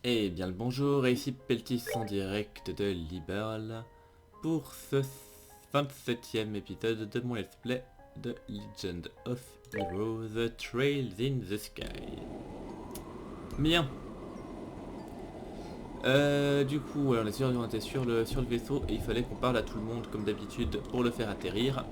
Eh bien le bonjour, et ici Peltis en direct de Liberl pour ce 27e épisode de mon let's play de Legend of Heroes Trails in the Sky. Bien. Du coup, on était sur le vaisseau et il fallait qu'on parle à tout le monde comme d'habitude pour le faire atterrir.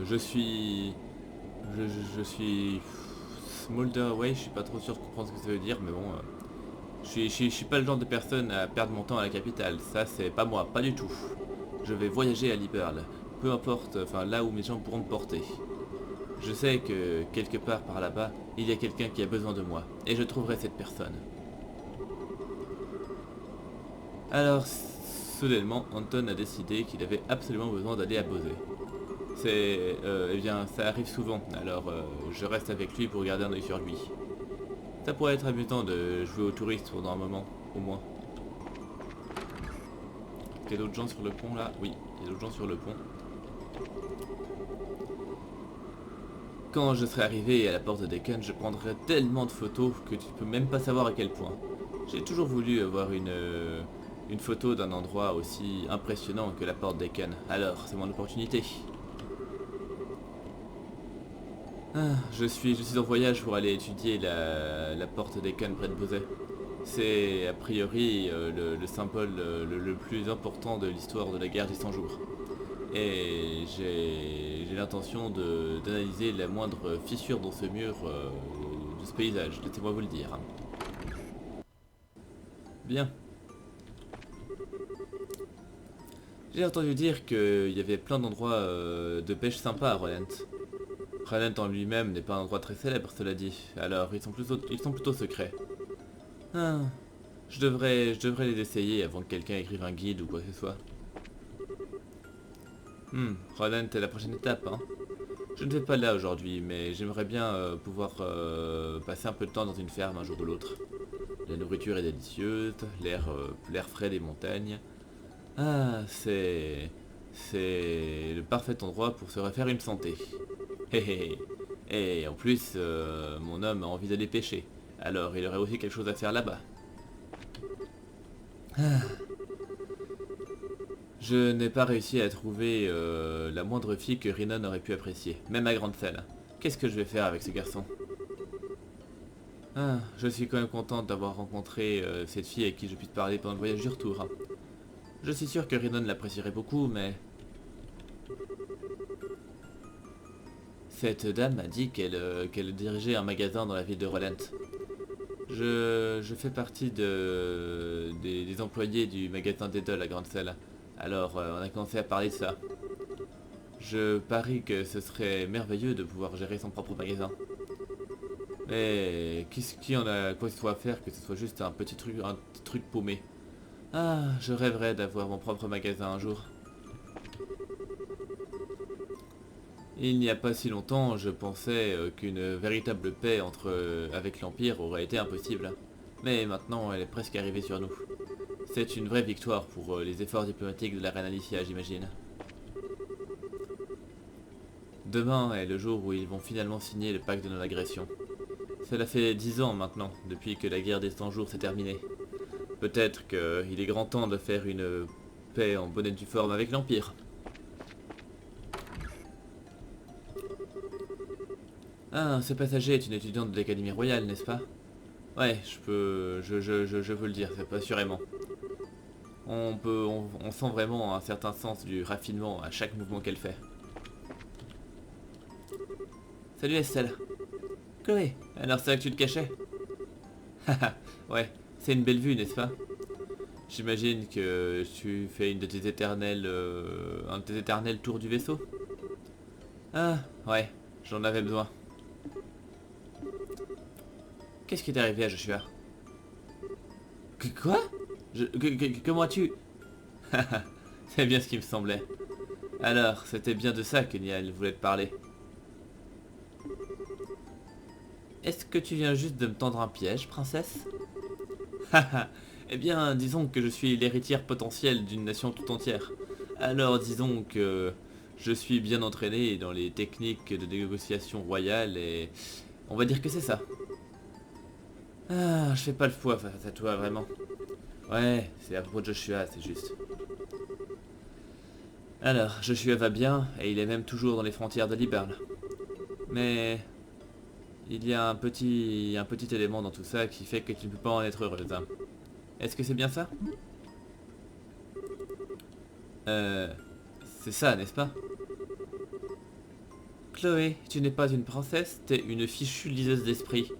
Je suis... je suis... Smolder Away, je suis pas trop sûr de comprendre ce que ça veut dire, mais bon... je suis pas le genre de personne à perdre mon temps à la capitale, ça c'est pas moi, pas du tout. Je vais voyager à Liberl, peu importe, enfin là où mes gens pourront me porter. Je sais que quelque part par là-bas, il y a quelqu'un qui a besoin de moi, et je trouverai cette personne. Alors, soudainement, Anton a décidé qu'il avait absolument besoin d'aller à Bosé. Eh bien, ça arrive souvent, alors je reste avec lui pour garder un œil sur lui. Ça pourrait être amusant de jouer aux touristes pendant un moment, au moins. Il y a d'autres gens sur le pont là? Oui, il y a d'autres gens sur le pont. Quand je serai arrivé à la porte de Decken, je prendrai tellement de photos que tu peux même pas savoir à quel point. J'ai toujours voulu avoir une photo d'un endroit aussi impressionnant que la porte Decken. Alors, c'est mon opportunité. Je suis en voyage pour aller étudier la porte Decken près de Bosé. C'est a priori le symbole le plus important de l'histoire de la guerre des 100 jours. Et j'ai l'intention d'analyser la moindre fissure dans ce mur de ce paysage, laissez-moi vous le dire. Bien. J'ai entendu dire qu'il y avait plein d'endroits de pêche sympas à Relent. Relent en lui-même n'est pas un endroit très célèbre, cela dit. Alors, ils sont plutôt secrets. Ah, je devrais les essayer avant que quelqu'un écrive un guide ou quoi que ce soit. Relent est la prochaine étape, hein. Je ne vais pas là aujourd'hui, mais j'aimerais bien pouvoir passer un peu de temps dans une ferme un jour ou l'autre. La nourriture est délicieuse, l'air frais des montagnes. Ah, c'est le parfait endroit pour se refaire une santé. Hé hé hé. Et en plus, mon homme a envie d'aller pêcher. Alors il aurait aussi quelque chose à faire là-bas. Je n'ai pas réussi à trouver la moindre fille que Rinon aurait pu apprécier, même à grande salle. Qu'est-ce que je vais faire avec ce garçon? Ah, je suis quand même contente d'avoir rencontré cette fille avec qui je puisse parler pendant le voyage du retour, hein. Je suis sûr que Rinon l'apprécierait beaucoup, mais... Cette dame m'a dit qu'elle dirigeait un magasin dans la ville de Relent. Je fais partie des employés du magasin d'Edel à Grande Salle. Alors, on a commencé à parler de ça. Je parie que ce serait merveilleux de pouvoir gérer son propre magasin. Mais qui en a quoi que ce soit à faire que ce soit juste un petit truc paumé. Ah, je rêverais d'avoir mon propre magasin un jour. Il n'y a pas si longtemps, je pensais qu'une véritable paix avec l'Empire aurait été impossible. Mais maintenant, elle est presque arrivée sur nous. C'est une vraie victoire pour les efforts diplomatiques de la reine Alicia, j'imagine. Demain est le jour où ils vont finalement signer le pacte de non-agression. Cela fait 10 ans maintenant, depuis que la guerre des 100 jours s'est terminée. Peut-être qu'il est grand temps de faire une paix en bonne et due forme avec l'Empire. Ah, ce passager est une étudiante de l'Académie Royale, n'est-ce pas? Ouais, je peux le dire, c'est pas assurément. On sent vraiment un certain sens du raffinement à chaque mouvement qu'elle fait. Salut Estelle. Chloé, alors c'est là que tu te cachais? Haha, ouais, c'est une belle vue, n'est-ce pas? J'imagine que tu fais un de tes éternels tours du vaisseau? Ah, ouais, j'en avais besoin. Qu'est-ce qui t'est arrivé à Joshua? Quoi? Comment as-tu... C'est bien ce qui me semblait. Alors, c'était bien de ça que Niall voulait te parler. Est-ce que tu viens juste de me tendre un piège, princesse? Haha, eh bien, disons que je suis l'héritière potentielle d'une nation tout entière. Alors disons que Je suis bien entraîné dans les techniques de négociation royale et on va dire que c'est ça. Ah, je fais pas le poids face à toi, vraiment. Ouais, c'est à propos de Joshua, c'est juste. Alors, Joshua va bien, et il est même toujours dans les frontières de Liberl. Mais il y a un petit élément dans tout ça qui fait que tu ne peux pas en être heureuse. Hein. Est-ce que c'est bien ça? Euh... C'est ça, n'est-ce pas? Chloé, tu n'es pas une princesse, t'es une fichue liseuse d'esprit.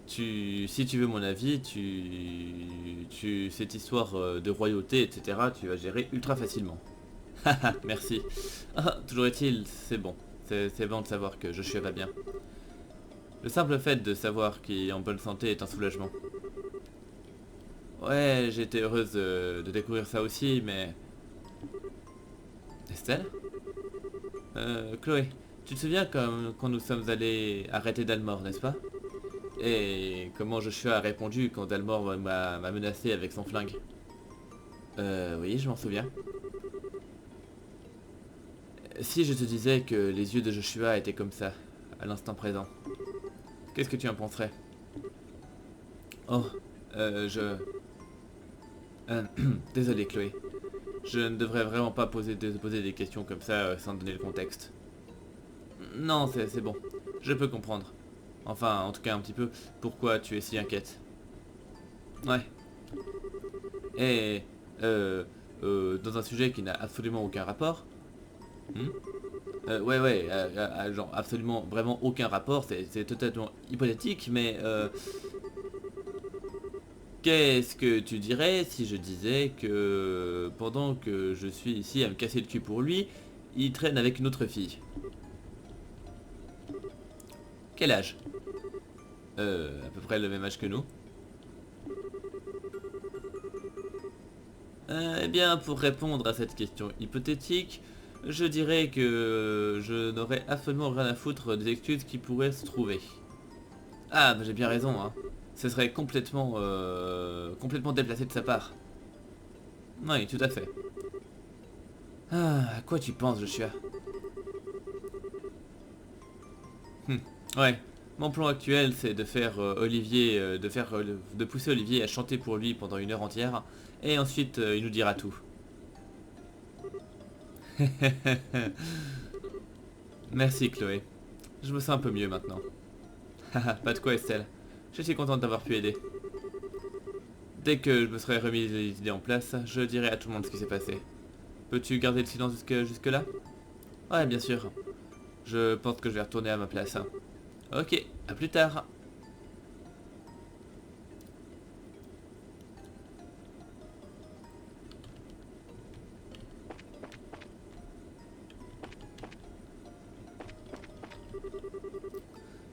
Si tu veux mon avis, cette histoire de royauté, etc., tu vas gérer ultra facilement. Haha, merci. Ah, toujours est-il, c'est bon. C'est bon de savoir que Joshua va bien. Le simple fait de savoir qu'il est en bonne santé est un soulagement. Ouais, j'ai été heureuse de découvrir ça aussi, mais... Estelle? Chloé, tu te souviens quand nous sommes allés arrêter Dalmor, n'est-ce pas? Et comment Joshua a répondu quand Dalmor m'a menacé avec son flingue? Oui, je m'en souviens. Si je te disais que les yeux de Joshua étaient comme ça, à l'instant présent, qu'est-ce que tu en penserais? Oh, je... désolé Chloé. Je ne devrais vraiment pas poser des questions comme ça sans donner le contexte. Non, c'est bon. Je peux comprendre. Enfin, en tout cas un petit peu, pourquoi tu es si inquiète. Ouais. Et... dans un sujet qui n'a absolument aucun rapport. Hmm. Genre absolument, vraiment aucun rapport, c'est totalement hypothétique, mais qu'est-ce que tu dirais si je disais que pendant que je suis ici à me casser le cul pour lui, il traîne avec une autre fille? Quel âge? À peu près le même âge que nous. Eh bien, pour répondre à cette question hypothétique, je dirais que je n'aurais absolument rien à foutre des excuses qui pourraient se trouver. Ah, bah j'ai bien raison, hein. Ce serait complètement déplacé de sa part. Oui, tout à fait. Ah, à quoi tu penses, Joshua? Ouais, mon plan actuel, c'est de faire Olivier, de pousser Olivier à chanter pour lui pendant 1 heure entière, et ensuite il nous dira tout. Merci Chloé. Je me sens un peu mieux maintenant. Haha, pas de quoi Estelle. Je suis contente d'avoir pu aider. Dès que je me serai remis les idées en place, je dirai à tout le monde ce qui s'est passé. Peux-tu garder le silence jusque-là? Ouais, bien sûr. Je pense que je vais retourner à ma place. Ok, à plus tard.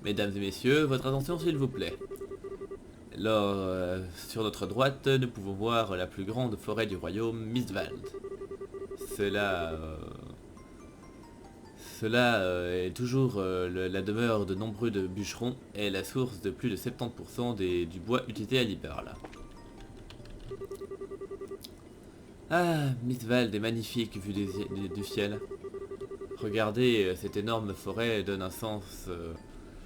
Mesdames et messieurs, votre attention s'il vous plaît. Alors, sur notre droite, nous pouvons voir la plus grande forêt du royaume, Mistwald. Cela, euh, Cela est toujours la demeure de nombreux bûcherons et la source de plus de 70% du bois utilisé à Liberl. Ah, Mistwald est magnifique vu du ciel. Regardez, cette énorme forêt donne un sens...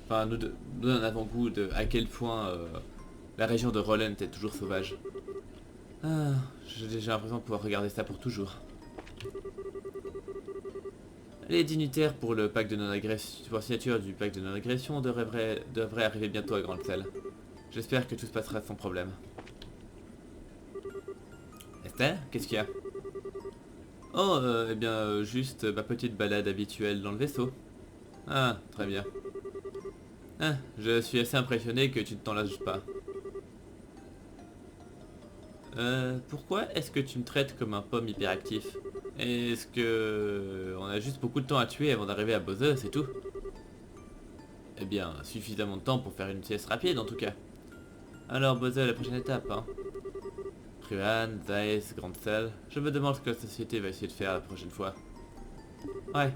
Enfin, nous donne un avant-goût de à quel point la région de Rollent est toujours sauvage. Ah, j'ai l'impression de pouvoir regarder ça pour toujours. Les dignitaires pour le pacte de non-agression, pour la signature du pacte de non-agression devraient arriver bientôt à Grande Salle. J'espère que tout se passera sans problème. Esther, qu'est-ce qu'il y a? Oh, eh bien, juste ma petite balade habituelle dans le vaisseau. Ah, très bien. Ah, je suis assez impressionné que tu ne t'en lasses pas. Pourquoi est-ce que tu me traites comme un pomme hyperactif? Est-ce que... on a juste beaucoup de temps à tuer avant d'arriver à Bother, c'est tout? Eh bien, suffisamment de temps pour faire une sieste rapide en tout cas. Alors Bother, la prochaine étape, hein? Ruan, Zeiss, Grande Salle... Je me demande ce que la société va essayer de faire la prochaine fois. Ouais.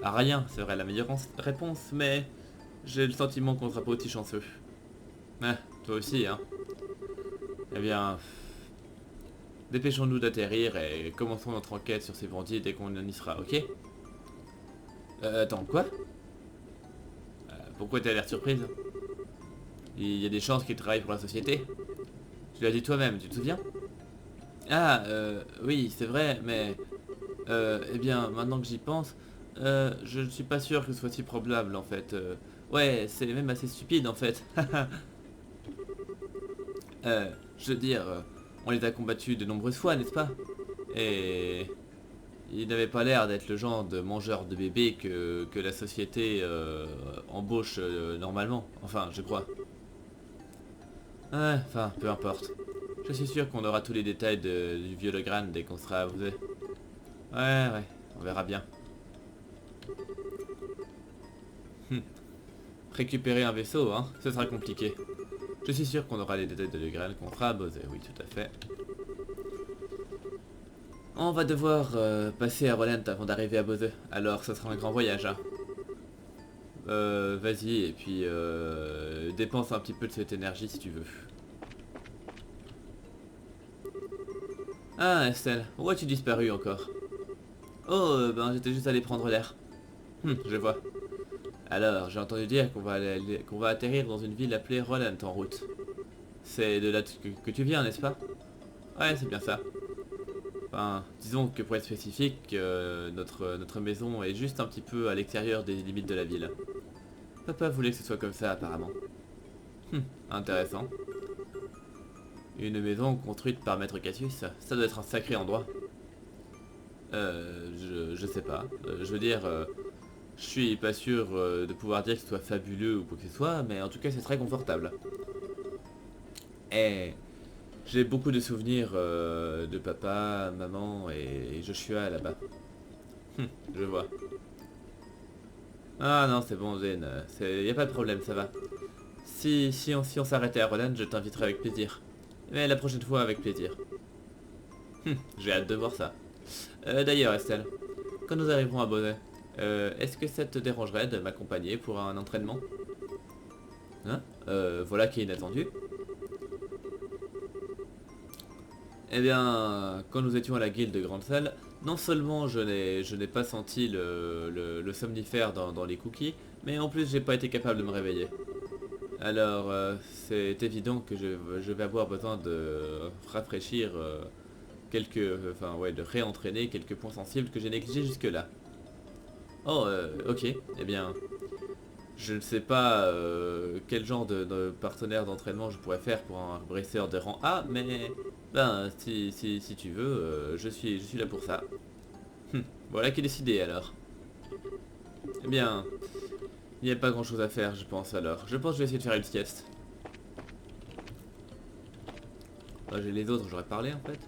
À rien serait la meilleure réponse, mais... j'ai le sentiment qu'on sera pas aussi chanceux. Ah, toi aussi, hein? Eh bien... Dépêchons-nous d'atterrir et commençons notre enquête sur ces bandits dès qu'on y sera, ok? Attends, quoi? Pourquoi t'as l'air surprise? Il y a des chances qu'ils travaillent pour la société? Tu l'as dit toi-même, tu te souviens? Ah, oui, c'est vrai, mais... eh bien, maintenant que j'y pense, je ne suis pas sûr que ce soit si probable, en fait. Ouais, c'est même assez stupide, en fait. Je veux dire, on les a combattus de nombreuses fois, n'est-ce pas? Et... il n'avait pas l'air d'être le genre de mangeur de bébés que la société embauche normalement. Enfin, je crois. Ouais, enfin, peu importe. Je suis sûr qu'on aura tous les détails du vieux Legrand dès qu'on sera à vous. Ouais, on verra bien. Hum, Récupérer un vaisseau, hein, ce sera compliqué. Je suis sûr qu'on aura les détails de Legrand qu'on fera à Bosé, oui, tout à fait. On va devoir passer à Roland avant d'arriver à Bosé, alors ce sera un grand voyage, hein. Vas-y, et puis dépense un petit peu de cette énergie si tu veux. Ah, Estelle, où as-tu disparu encore? Oh, ben j'étais juste allé prendre l'air. Je vois. Alors, j'ai entendu dire qu'on va atterrir dans une ville appelée Roland en route. C'est de là que tu viens, n'est-ce pas? Ouais, c'est bien ça. Enfin, disons que pour être spécifique, notre maison est juste un petit peu à l'extérieur des limites de la ville. Papa voulait que ce soit comme ça, apparemment. Intéressant. Une maison construite par Maître Cassius, ça doit être un sacré endroit. Je sais pas. Je veux dire, je suis pas sûr de pouvoir dire que ce soit fabuleux ou quoi que ce soit, mais en tout cas c'est très confortable. Et j'ai beaucoup de souvenirs de papa, maman et Joshua là-bas. Je vois. Ah non, c'est bon, Zen, y a pas de problème, ça va. Si on s'arrêtait à Roland, je t'inviterai avec plaisir. Mais la prochaine fois avec plaisir. J'ai hâte de voir ça. D'ailleurs, Estelle, quand nous arriverons à Bonnet, est-ce que ça te dérangerait de m'accompagner pour un entraînement? Hein? Voilà qui est inattendu. Eh bien, quand nous étions à la guilde de Grande Salle, non seulement je n'ai pas senti le somnifère dans les cookies, mais en plus j'ai pas été capable de me réveiller. Alors, c'est évident que je vais avoir besoin de rafraîchir enfin ouais, de réentraîner quelques points sensibles que j'ai négligés jusque-là. Oh, ok, eh bien, je ne sais pas quel genre de partenaire d'entraînement je pourrais faire pour un bracer de rang A, mais ben si tu veux, je suis là pour ça. Voilà qui est décidé alors. Eh bien, il n'y a pas grand chose à faire je pense alors. Je pense que je vais essayer de faire une sieste. Ah, j'ai les autres, j'aurais parlé en fait.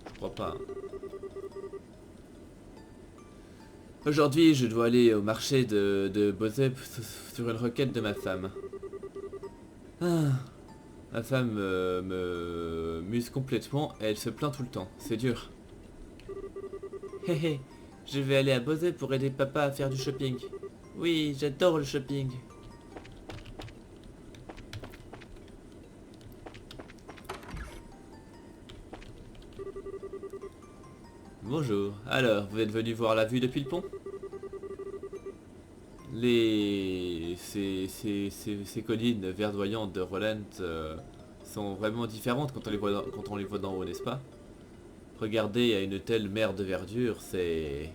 Je crois pas. Aujourd'hui, je dois aller au marché de Bozep sur une requête de ma femme. Ah, ma femme me muse complètement et elle se plaint tout le temps. C'est dur. Hé hé, je vais aller à Bozep pour aider papa à faire du shopping. Oui, j'adore le shopping. Bonjour. Alors, vous êtes venu voir la vue depuis le pont? Ces collines verdoyantes de Roland sont vraiment différentes quand quand on les voit d'en haut, n'est-ce pas? Regarder à une telle mer de verdure, c'est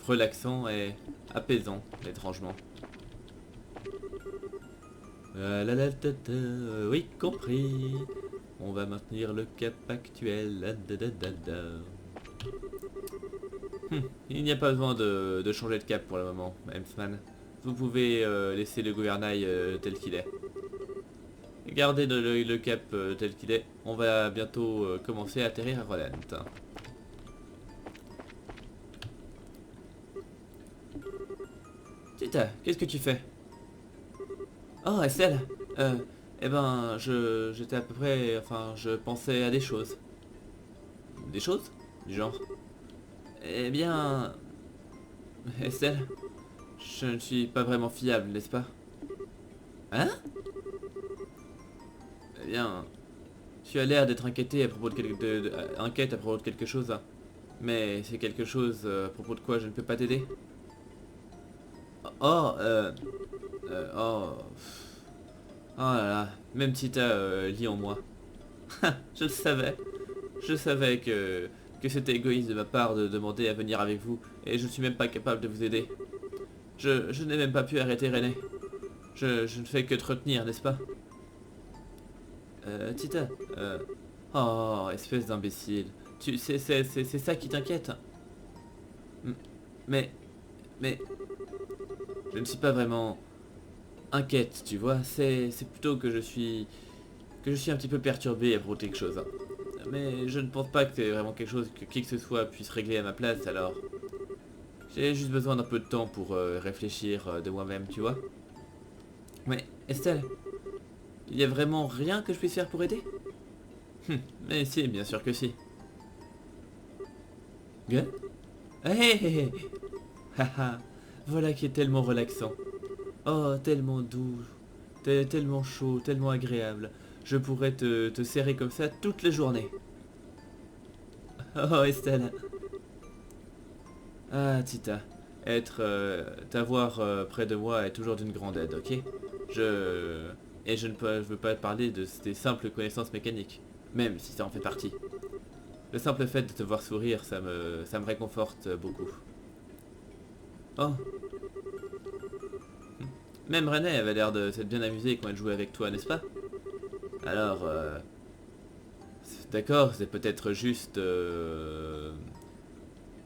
relaxant et apaisant, étrangement. Oui, compris. On va maintenir le cap actuel. Il n'y a pas besoin de changer de cap pour le moment, Hemsman. Vous pouvez laisser le gouvernail tel qu'il est. Gardez le cap tel qu'il est. On va bientôt commencer à atterrir à Roland. Tita, qu'est-ce que tu fais? Oh, Estelle. Eh ben, j'étais à peu près... Enfin, je pensais à des choses. Des choses? Du genre. Eh bien... Estelle, je ne suis pas vraiment fiable, n'est-ce pas? Hein? Eh bien... Tu as l'air d'être inquiété à propos de, inquiète à propos de quelque chose, hein. Mais c'est quelque chose à propos de quoi je ne peux pas t'aider. Oh, oh, oh là là, même Tita lit en moi. Je le savais. Je savais que c'était égoïste de ma part de demander à venir avec vous, et je ne suis même pas capable de vous aider. Je n'ai même pas pu arrêter René. Je ne fais que te retenir, n'est-ce pas? Tita, oh, espèce d'imbécile. C'est ça qui t'inquiète? M- Mais, mais, je ne suis pas vraiment inquiète, tu vois. C'est plutôt que je suis un petit peu perturbé à propos de quelque chose, hein. Mais je ne pense pas que c'est vraiment quelque chose que qui que ce soit puisse régler à ma place, alors j'ai juste besoin d'un peu de temps pour réfléchir de moi-même, tu vois. Mais Estelle, il y a vraiment rien que je puisse faire pour aider? Mais si, bien sûr que si. Bien. Hé hé hé. Haha. Voilà qui est tellement relaxant. Oh, tellement doux. Tellement chaud, tellement agréable. Je pourrais te serrer comme ça toute la journée. Oh, Estelle. Ah, Tita. T'avoir près de moi est toujours d'une grande aide, ok? Je... Et je veux pas parler de tes simples connaissances mécaniques. Même si ça en fait partie. Le simple fait de te voir sourire, ça me réconforte beaucoup. Oh, même René avait l'air de s'être bien amusée quand elle jouait avec toi, n'est-ce pas? Alors, d'accord, c'est peut-être juste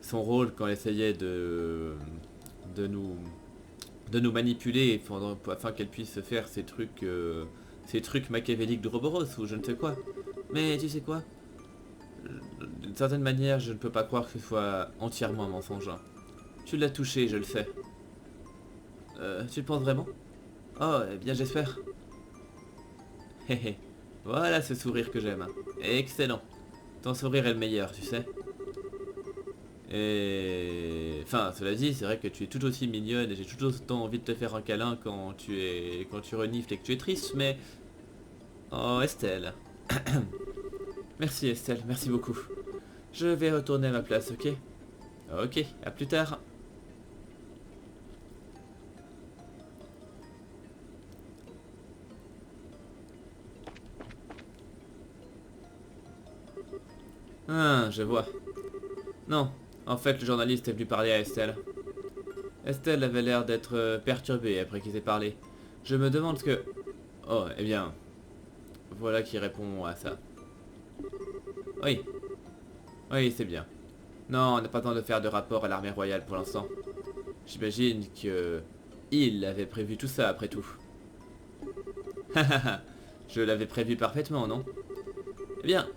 son rôle quand elle essayait de nous, de nous manipuler afin qu'elle puisse faire ces trucs machiavéliques de Roboros ou je ne sais quoi. Mais tu sais quoi? D'une certaine manière, je ne peux pas croire que ce soit entièrement un mensonge, hein. Tu l'as touché, je le sais. Tu le penses vraiment? Oh, eh bien j'espère. Hé hé. Voilà ce sourire que j'aime, hein. Excellent. Ton sourire est le meilleur, tu sais. Et... Enfin, cela dit, c'est vrai que tu es tout aussi mignonne et j'ai tout autant envie de te faire un câlin quand tu renifles et que tu es triste, mais... Oh, Estelle. Merci Estelle, merci beaucoup. Je vais retourner à ma place, ok? Ok, à plus tard. Ah, je vois. Non, en fait, le journaliste est venu parler à Estelle. Estelle avait l'air d'être perturbée après qu'ils aient parlé. Je me demande ce que... Oh, eh bien, voilà qui répond à ça. Oui, oui, c'est bien. Non, on n'a pas le temps de faire de rapport à l'armée royale pour l'instant. J'imagine que... Il avait prévu tout ça après tout. Je l'avais prévu parfaitement, non? Eh bien,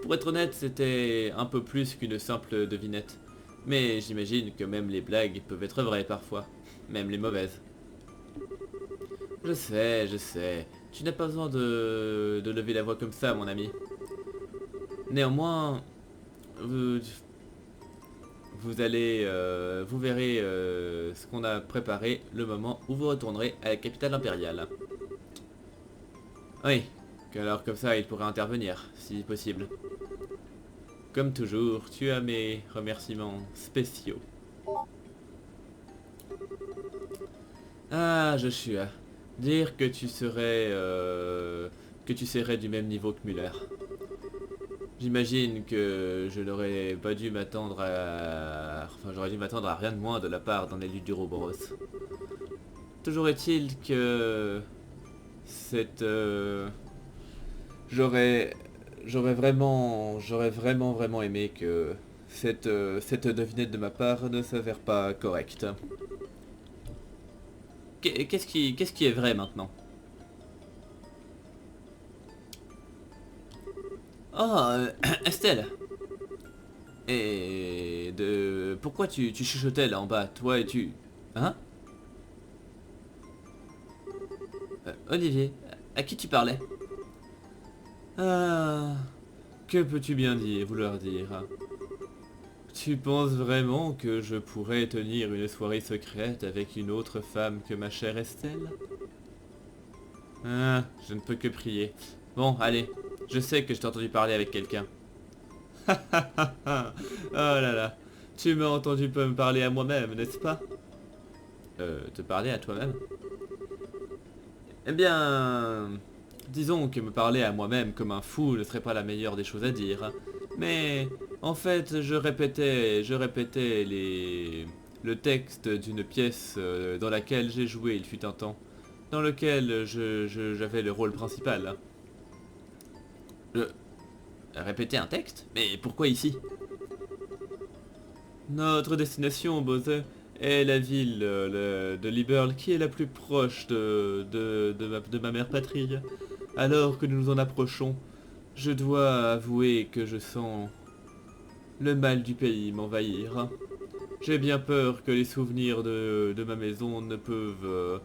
pour être honnête, c'était un peu plus qu'une simple devinette. Mais j'imagine que même les blagues peuvent être vraies parfois. Même les mauvaises. Je sais. Tu n'as pas besoin de lever la voix comme ça, mon ami. Néanmoins, vous, vous verrez ce qu'on a préparé le moment où vous retournerez à la capitale impériale. Oui, alors comme ça, il pourrait intervenir, si possible. Comme toujours, tu as mes remerciements spéciaux. Ah, Joshua, dire que tu serais du même niveau que Muller. J'imagine que je n'aurais pas dû m'attendre à... Enfin, j'aurais dû m'attendre à rien de moins de la part d'un élu du Roboros. Toujours est-il que... Cette... J'aurais... J'aurais vraiment aimé que cette devinette de ma part ne s'avère pas correcte. Qu'est-ce qui est vrai maintenant? Oh, Estelle. Et de... Pourquoi tu chuchotais là en bas, toi et tu... Hein? Olivier, à qui tu parlais? Ah... Que peux-tu bien dire, vouloir dire? Tu penses vraiment que je pourrais tenir une soirée secrète avec une autre femme que ma chère Estelle? Ah, je ne peux que prier. Bon, allez. Je sais que je t'ai entendu parler avec quelqu'un. Oh là là. Tu m'as entendu me parler à moi-même, n'est-ce pas? Te parler à toi-même? Eh bien... Disons que me parler à moi-même comme un fou ne serait pas la meilleure des choses à dire. Mais... En fait, je répétais le texte d'une pièce dans laquelle j'ai joué il fut un temps. Dans lequel j'avais le rôle principal. Je... Répéter un texte? Mais pourquoi ici? Notre destination, Bowser, est la ville de Liberl, qui est la plus proche de ma mère patrie. Alors que nous nous en approchons, je dois avouer que je sens le mal du pays m'envahir. J'ai bien peur que les souvenirs de ma maison ne peuvent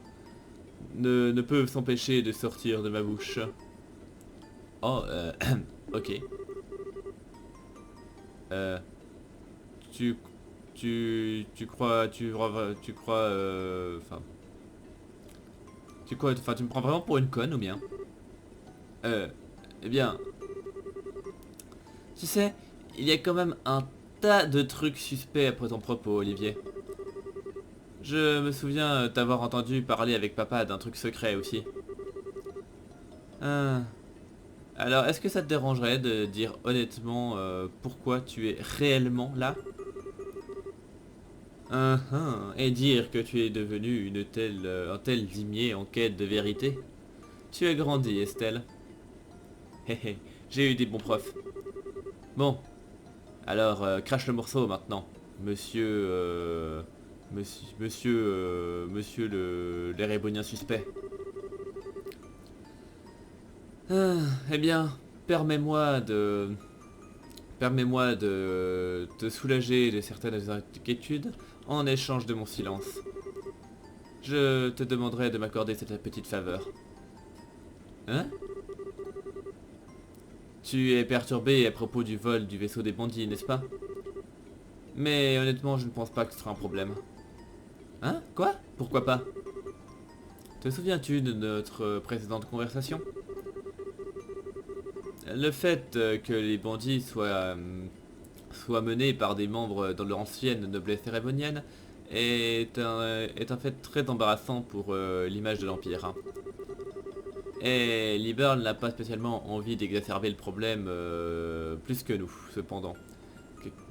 s'empêcher de sortir de ma bouche. Oh, ok. Euh, tu, tu crois, enfin, tu me prends vraiment pour une conne ou bien? Euh, eh bien, tu sais, il y a quand même un tas de trucs suspects après ton propos, Olivier. Je me souviens t'avoir entendu parler avec papa d'un truc secret aussi. Ah. Alors, est-ce que ça te dérangerait de dire honnêtement pourquoi tu es réellement là? Et dire que tu es devenu un tel limier en quête de vérité? Tu as grandi, Estelle. Hé hé, j'ai eu des bons profs. Bon, alors crache le morceau maintenant, monsieur... monsieur l'érébonien suspect. Ah, eh bien, permets-moi de... Permets-moi de te soulager de certaines inquiétudes en échange de mon silence. Je te demanderai de m'accorder cette petite faveur. Hein? Tu es perturbé à propos du vol du vaisseau des bandits, n'est-ce pas? Mais honnêtement, je ne pense pas que ce sera un problème. Hein? Quoi? Pourquoi pas? Te souviens-tu de notre précédente conversation? Le fait que les bandits soient menés par des membres de l'ancienne noblesse cérémonienne est un fait très embarrassant pour l'image de l'Empire. Hein. Et Liberl n'a pas spécialement envie d'exacerber le problème plus que nous, cependant.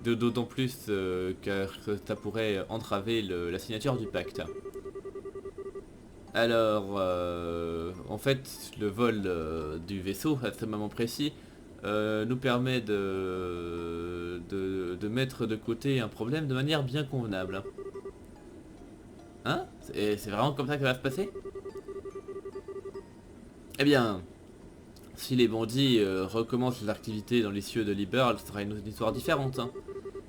D'autant plus que ça pourrait entraver la signature du pacte. Alors, en fait, le vol du vaisseau à ce moment précis nous permet de mettre de côté un problème de manière bien convenable. Hein? C'est vraiment comme ça que ça va se passer? Eh bien, si les bandits recommencent leurs activités dans les cieux de Liberl, ce sera une histoire différente. Hein.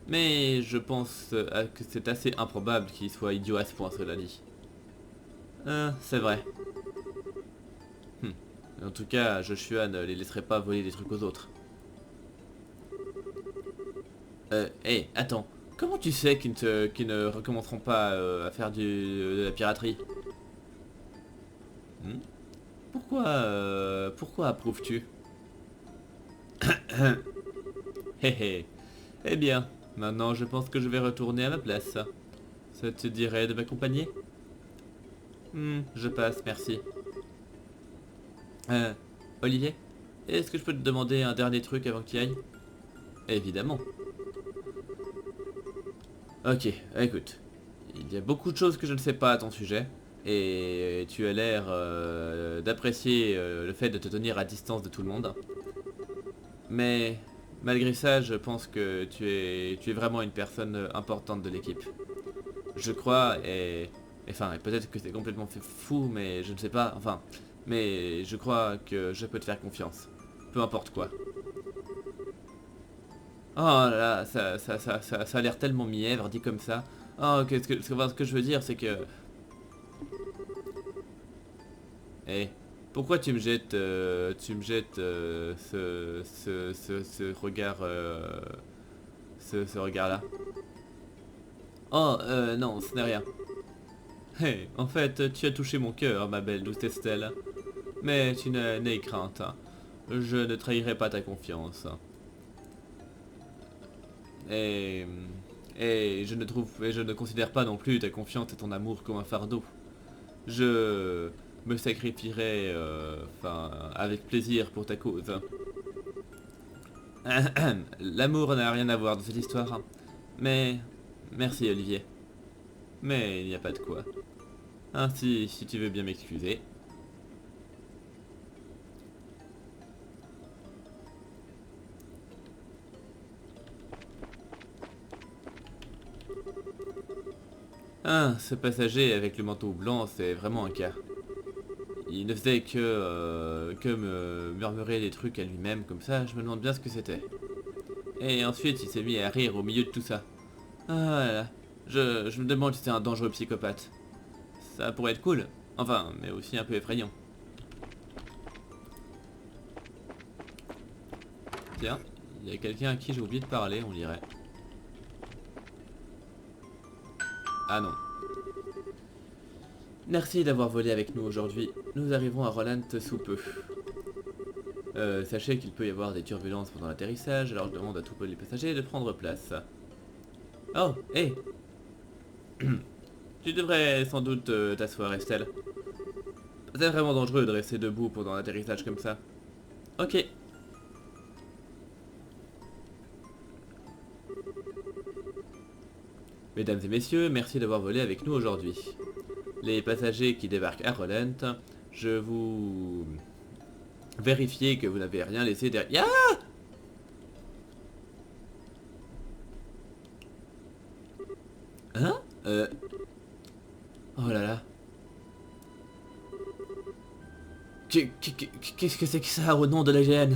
Mais je pense que c'est assez improbable qu'ils soient idiots à ce point, cela dit. C'est vrai. En tout cas, Joshua ne les laisserait pas voler des trucs aux autres. Hey, attends. Comment tu sais qu'ils ne recommenceront pas à faire de la piraterie? Hmm. Pourquoi approuves-tu? Hé hé. Eh bien, maintenant je pense que je vais retourner à ma place. Ça te dirait de m'accompagner? Je passe, merci. Euh, Olivier, est-ce que je peux te demander un dernier truc avant que tu y ailles? Évidemment. Ok, écoute. Il y a beaucoup de choses que je ne sais pas à ton sujet. Et tu as l'air d'apprécier le fait de te tenir à distance de tout le monde. Mais malgré ça, je pense que tu es vraiment une personne importante de l'équipe. Je crois, enfin, et peut-être que c'est complètement fait fou, mais je ne sais pas, enfin, mais je crois que je peux te faire confiance. Peu importe quoi. Oh là là, ça a l'air tellement mièvre, dit comme ça. Oh, ce que je veux dire, c'est que... Eh, pourquoi tu me jettes ce regard, ce regard-là? Oh, non, ce n'est rien. Hey, en fait, tu as touché mon cœur, ma belle douce Estelle. Mais tu n'aie crainte. Hein. Je ne trahirai pas ta confiance. Et, et je ne considère pas non plus ta confiance et ton amour comme un fardeau. Je me sacrifierai, enfin, avec plaisir pour ta cause. L'amour n'a rien à voir dans cette histoire. Mais, merci Olivier. Mais il n'y a pas de quoi. Ainsi, si tu veux bien m'excuser. Ah, ce passager avec le manteau blanc, c'est vraiment un cas. Il ne faisait que me murmurer des trucs à lui-même comme ça, je me demande bien ce que c'était. Et ensuite, il s'est mis à rire au milieu de tout ça. Ah là là, je me demande si c'est un dangereux psychopathe. Ça pourrait être cool, enfin, mais aussi un peu effrayant. Tiens, il y a quelqu'un à qui j'ai oublié de parler, on dirait. Ah non. Merci d'avoir volé avec nous aujourd'hui. Nous arrivons à Roland sous peu. Sachez qu'il peut y avoir des turbulences pendant l'atterrissage, alors je demande à tous les passagers de prendre place. Oh, hé Tu devrais sans doute t'asseoir, Estelle. C'est vraiment dangereux de rester debout pendant l'atterrissage comme ça. Ok. Mesdames et messieurs, merci d'avoir volé avec nous aujourd'hui. Les passagers qui débarquent à Roland, je vous vérifiez que vous n'avez rien laissé derrière. Ah Hein Oh là là. Qu'est-ce que c'est que ça au nom de la GN?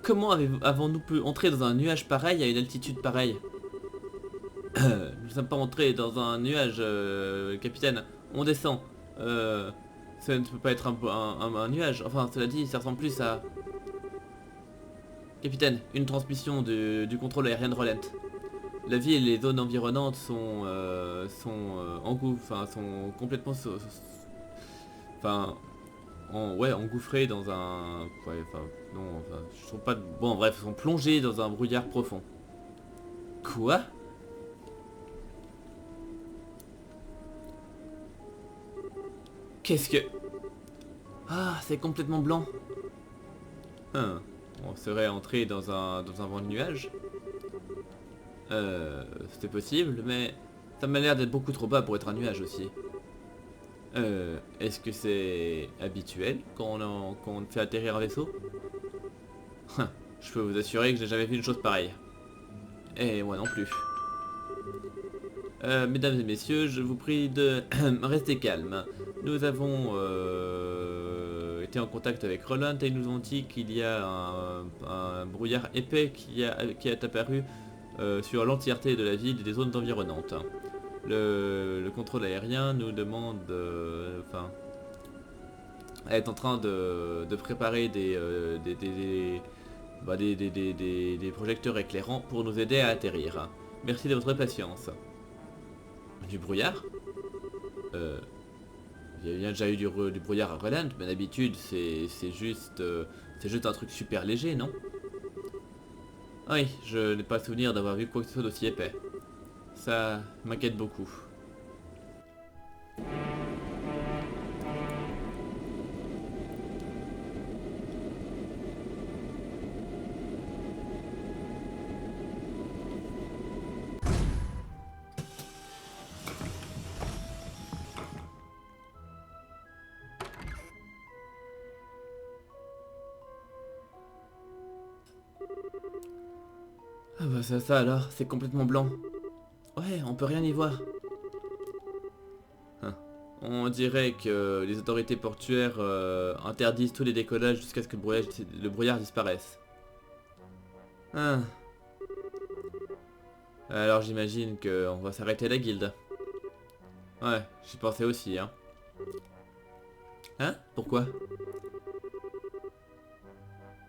Comment avons-nous pu entrer dans un nuage pareil à une altitude pareille? Nous ne sommes pas entrés dans un nuage, capitaine. On descend. Ça ne peut pas être un nuage. Enfin, cela dit, ça ressemble plus à... Capitaine, une transmission du contrôle aérien de Roland. La ville et les zones environnantes sont complètement... Enfin... ouais, engouffrés dans un... Ouais, enfin... Non, enfin... Je trouve pas... Bon, bref, sont plongés dans un brouillard profond. Quoi? Qu'est-ce que... Ah, c'est complètement blanc. On serait entré dans un vent de nuages. C'était possible, mais ça m'a l'air d'être beaucoup trop bas pour être un nuage aussi. Est-ce que c'est habituel quand on fait atterrir un vaisseau? Je peux vous assurer que j'ai jamais vu une chose pareille. Et moi non plus. Mesdames et messieurs, je vous prie de rester calme. Nous avons été en contact avec Roland et ils nous ont dit qu'il y a un brouillard épais qui est apparu sur l'entièreté de la ville et des zones environnantes. Le contrôle aérien nous demande, enfin, est en train de préparer des projecteurs éclairants pour nous aider à atterrir. Merci de votre patience. Du brouillard? Il y a déjà eu du brouillard à Roland, mais d'habitude c'est juste un truc super léger, non? Oui, je n'ai pas souvenir d'avoir vu quoi que ce soit d'aussi épais. Ça m'inquiète beaucoup. Ah bah ça alors, c'est complètement blanc. Ouais, on peut rien y voir. Hein. On dirait que les autorités portuaires interdisent tous les décollages jusqu'à ce que le brouillard disparaisse. Ah. Alors j'imagine qu'on va s'arrêter à la guilde. Ouais, j'y pensais aussi, hein. Hein? Pourquoi?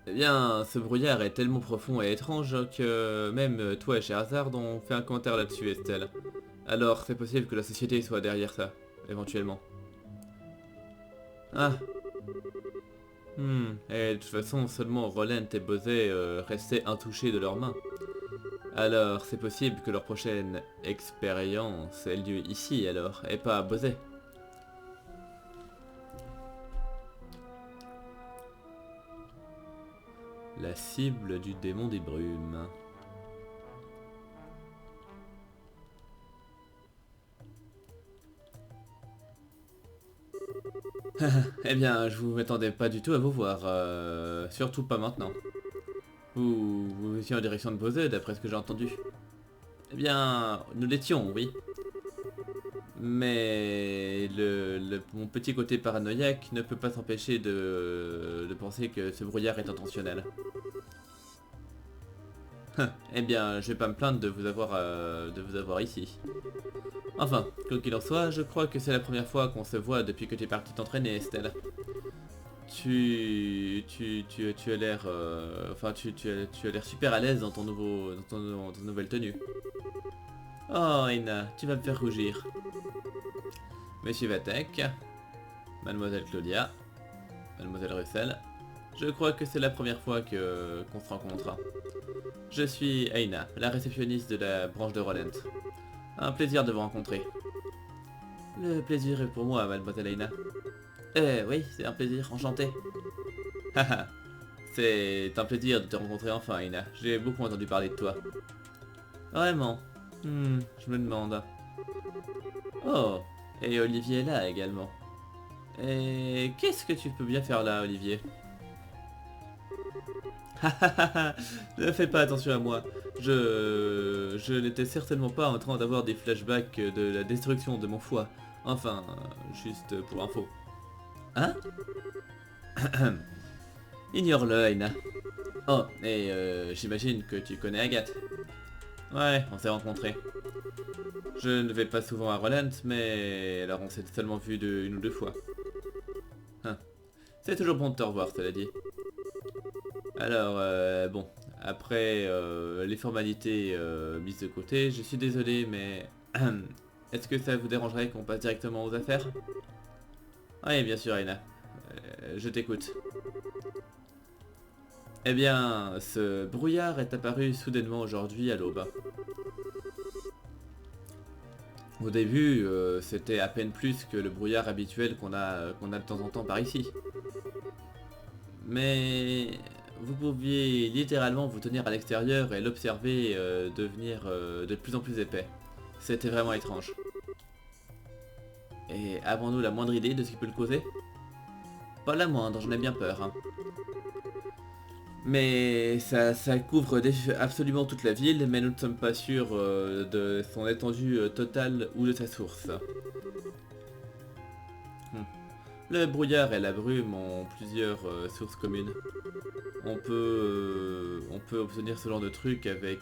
Eh bien, ce brouillard est tellement profond et étrange que même toi et Sherazard ont fait un commentaire là-dessus, Estelle. Alors, c'est possible que la société soit derrière ça, éventuellement. Ah, Et de toute façon, seulement Roland et Bosé restaient intouchés de leurs mains. Alors, c'est possible que leur prochaine expérience ait lieu ici, alors, et pas à Bosé. La cible du démon des brumes. Eh bien, je vous m'attendais pas du tout à vous voir, surtout pas maintenant. Vous étiez en direction de Bosé, d'après ce que j'ai entendu. Eh bien, nous l'étions, oui. Mais mon petit côté paranoïaque ne peut pas s'empêcher de penser que ce brouillard est intentionnel. Eh bien, je vais pas me plaindre de vous avoir ici. Enfin, quoi qu'il en soit, je crois que c'est la première fois qu'on se voit depuis que tu es parti t'entraîner, Estelle. Tu as l'air, enfin, tu as l'air super à l'aise dans ton dans ta nouvelle tenue. Oh, Ina, tu vas me faire rougir. Monsieur Vatek, Mademoiselle Claudia, Mademoiselle Russell, je crois que c'est la première fois qu'on se rencontre. Je suis Aina, la réceptionniste de la branche de Roland. Un plaisir de vous rencontrer. Le plaisir est pour moi, Mademoiselle Aina. Oui, c'est un plaisir, enchanté. Haha, c'est un plaisir de te rencontrer enfin, Aina. J'ai beaucoup entendu parler de toi. Vraiment. Je me demande. Oh, et Olivier est là également. Et qu'est-ce que tu peux bien faire là, Olivier? Ne fais pas attention à moi. Je n'étais certainement pas en train d'avoir des flashbacks de la destruction de mon foie. Enfin, juste pour info. Hein? Ignore-le, Aina. Oh, et j'imagine que tu connais Agathe. Ouais, on s'est rencontrés. Je ne vais pas souvent à Roland, mais alors on s'est seulement vu une ou deux fois. Hein. C'est toujours bon de te revoir, cela dit. Alors, bon, après les formalités mises de côté, je suis désolé, mais est-ce que ça vous dérangerait qu'on passe directement aux affaires? Oui, bien sûr, Aina. Je t'écoute. Eh bien, ce brouillard est apparu soudainement aujourd'hui à l'aube. Au début, c'était à peine plus que le brouillard habituel qu'on a de temps en temps par ici. Mais vous pouviez littéralement vous tenir à l'extérieur et l'observer devenir de plus en plus épais. C'était vraiment étrange. Et avons-nous la moindre idée de ce qui peut le causer? Pas la moindre, j'en ai bien peur. Hein. Mais ça couvre absolument toute la ville, mais nous ne sommes pas sûrs de son étendue totale ou de sa source. Le brouillard et la brume ont plusieurs sources communes. On peut obtenir ce genre de truc avec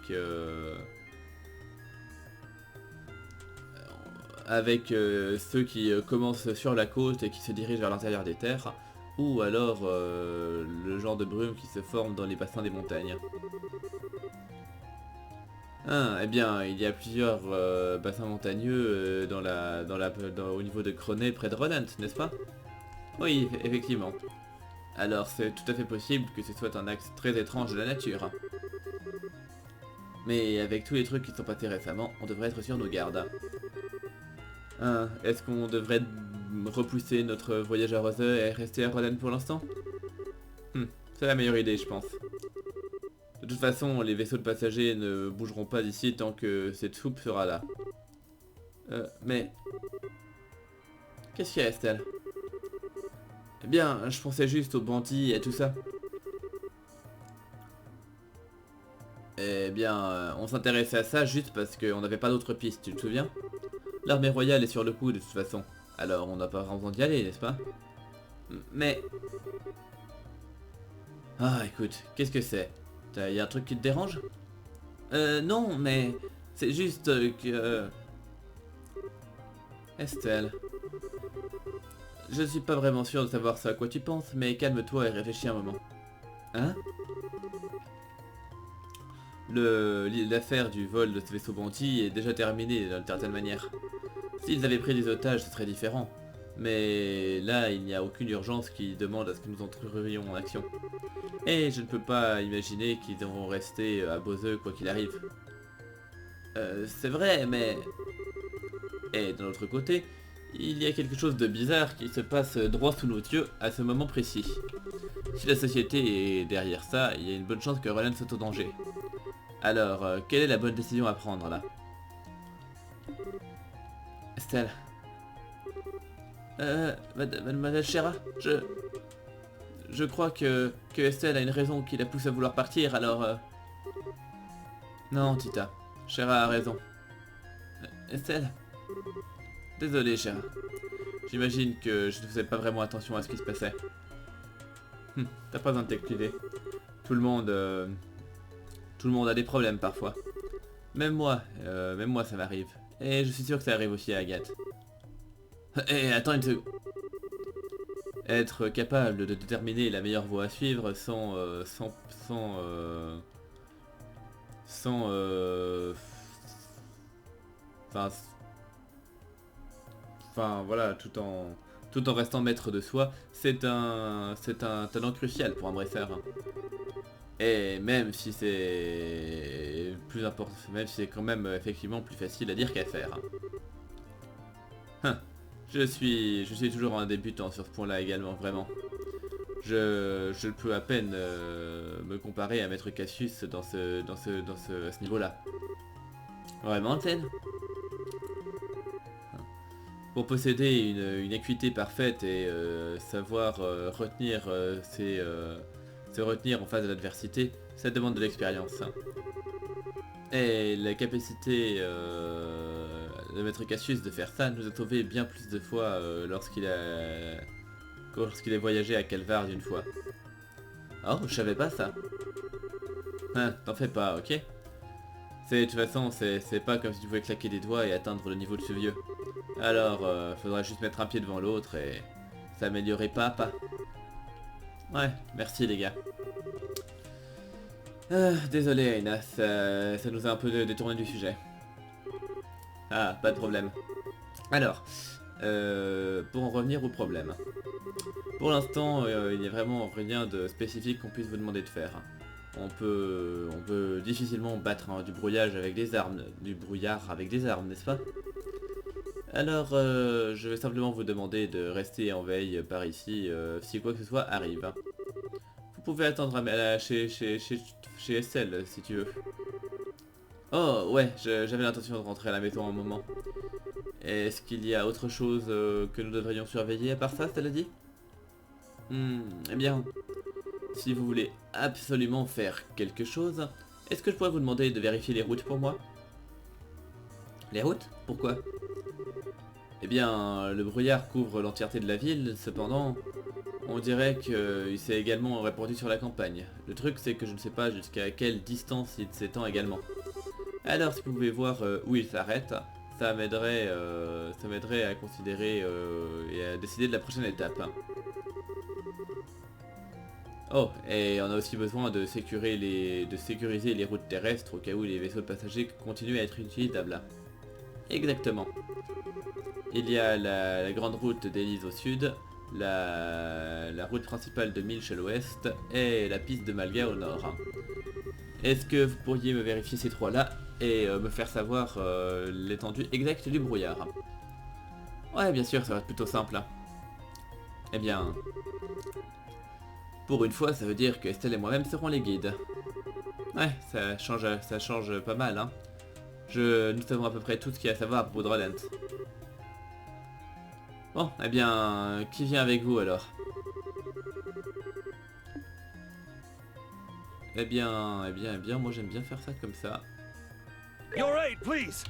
ceux qui commencent sur la côte et qui se dirigent vers l'intérieur des terres, ou alors le genre de brume qui se forme dans les bassins des montagnes. Ah, eh bien, il y a plusieurs bassins montagneux au niveau de Cronay, près de Roland, n'est-ce pas? Oui, effectivement. Alors c'est tout à fait possible que ce soit un axe très étrange de la nature. Mais avec tous les trucs qui sont passés récemment, on devrait être sur nos gardes. Est-ce qu'on devrait repousser notre voyage à Roseux et rester à Rodan pour l'instant? C'est la meilleure idée, je pense. De toute façon, les vaisseaux de passagers ne bougeront pas d'ici tant que cette soupe sera là. Mais... Qu'est-ce qu'il y a, Estelle? Eh bien, je pensais juste aux bandits et tout ça. Eh bien, on s'intéressait à ça juste parce qu'on n'avait pas d'autre piste, tu te souviens? L'armée royale est sur le coup de toute façon. Alors on n'a pas vraiment d'y aller, n'est-ce pas? Mais... Ah, écoute, qu'est-ce que c'est? Y a un truc qui te dérange? Non, mais... C'est juste que... Estelle... Je suis pas vraiment sûr de savoir ce à quoi tu penses, mais calme-toi et réfléchis un moment. Hein? L'affaire du vol de ce vaisseau bandit est déjà terminée d'une certaine manière. S'ils avaient pris des otages, ce serait différent. Mais là, il n'y a aucune urgence qui demande à ce que nous entrions en action. Et je ne peux pas imaginer qu'ils devront rester à Beauzeux quoi qu'il arrive. C'est vrai, mais... Et d'un autre côté, il y a quelque chose de bizarre qui se passe droit sous nos yeux à ce moment précis. Si la société est derrière ça, il y a une bonne chance que Roland soit au danger. Alors, quelle est la bonne décision à prendre là? Estelle. Mademoiselle Chéra, je crois que Estelle a une raison qui la pousse à vouloir partir, alors... Non, Tita. Chéra a raison. Estelle. Désolé, Chéra. J'imagine que je ne faisais pas vraiment attention à ce qui se passait. T'as pas besoin de t'excuser. Tout le monde a des problèmes parfois. Même moi ça m'arrive. Et je suis sûr que ça arrive aussi à Agathe. Et attends une seconde. Être capable de déterminer la meilleure voie à suivre enfin voilà, tout en restant maître de soi, c'est un talent crucial pour un dresseur. Et même si c'est plus important, même si c'est quand même effectivement plus facile à dire qu'à faire. Je suis toujours un débutant sur ce point-là également, vraiment. Je peux à peine me comparer à Maître Cassius à ce niveau-là. Vraiment, Ted? Pour posséder une équité parfaite et savoir se retenir en face de l'adversité, ça demande de l'expérience. Et la capacité de Maître Cassius de faire ça nous a sauvé bien plus de fois lorsqu'il a voyagé à Calvard une fois. Oh, je savais pas ça. T'en fais pas, ok? De toute façon, c'est pas comme si tu pouvais claquer des doigts et atteindre le niveau de ce vieux. Alors, faudrait juste mettre un pied devant l'autre et s'améliorer pas à pas. Ouais, merci les gars. Désolé Aina, ça nous a un peu détourné du sujet. Ah, pas de problème. Alors, pour en revenir au problème. Pour l'instant, il n'y a vraiment rien de spécifique qu'on puisse vous demander de faire. On peut difficilement battre du brouillard avec des armes, n'est-ce pas? Alors, je vais simplement vous demander de rester en veille par ici, si quoi que ce soit arrive. Vous pouvez attendre chez Estelle, si tu veux. Oh, ouais, j'avais l'intention de rentrer à la maison un moment. Est-ce qu'il y a autre chose que nous devrions surveiller à part ça, cela dit? Eh bien, si vous voulez absolument faire quelque chose, est-ce que je pourrais vous demander de vérifier les routes pour moi? Les routes? Pourquoi? Eh bien, le brouillard couvre l'entièreté de la ville, cependant, on dirait qu'il s'est également répandu sur la campagne. Le truc, c'est que je ne sais pas jusqu'à quelle distance il s'étend également. Alors, si vous pouvez voir où il s'arrête, ça m'aiderait à considérer et à décider de la prochaine étape. Oh, et on a aussi besoin de sécuriser les routes terrestres au cas où les vaisseaux de passagers continuent à être utilisables. Exactement. Il y a la grande route d'Élise au sud, la route principale de Milch à l'ouest et la piste de Malga au nord. Est-ce que vous pourriez me vérifier ces trois-là et me faire savoir l'étendue exacte du brouillard? Ouais, bien sûr, ça va être plutôt simple. Eh bien, pour une fois, ça veut dire que Estelle et moi-même serons les guides. Ouais, ça change pas mal, hein. Nous savons à peu près tout ce qu'il y a à savoir à propos de Roland. Bon, eh bien, qui vient avec vous alors? Eh bien, moi j'aime bien faire ça comme ça. Your aid, please.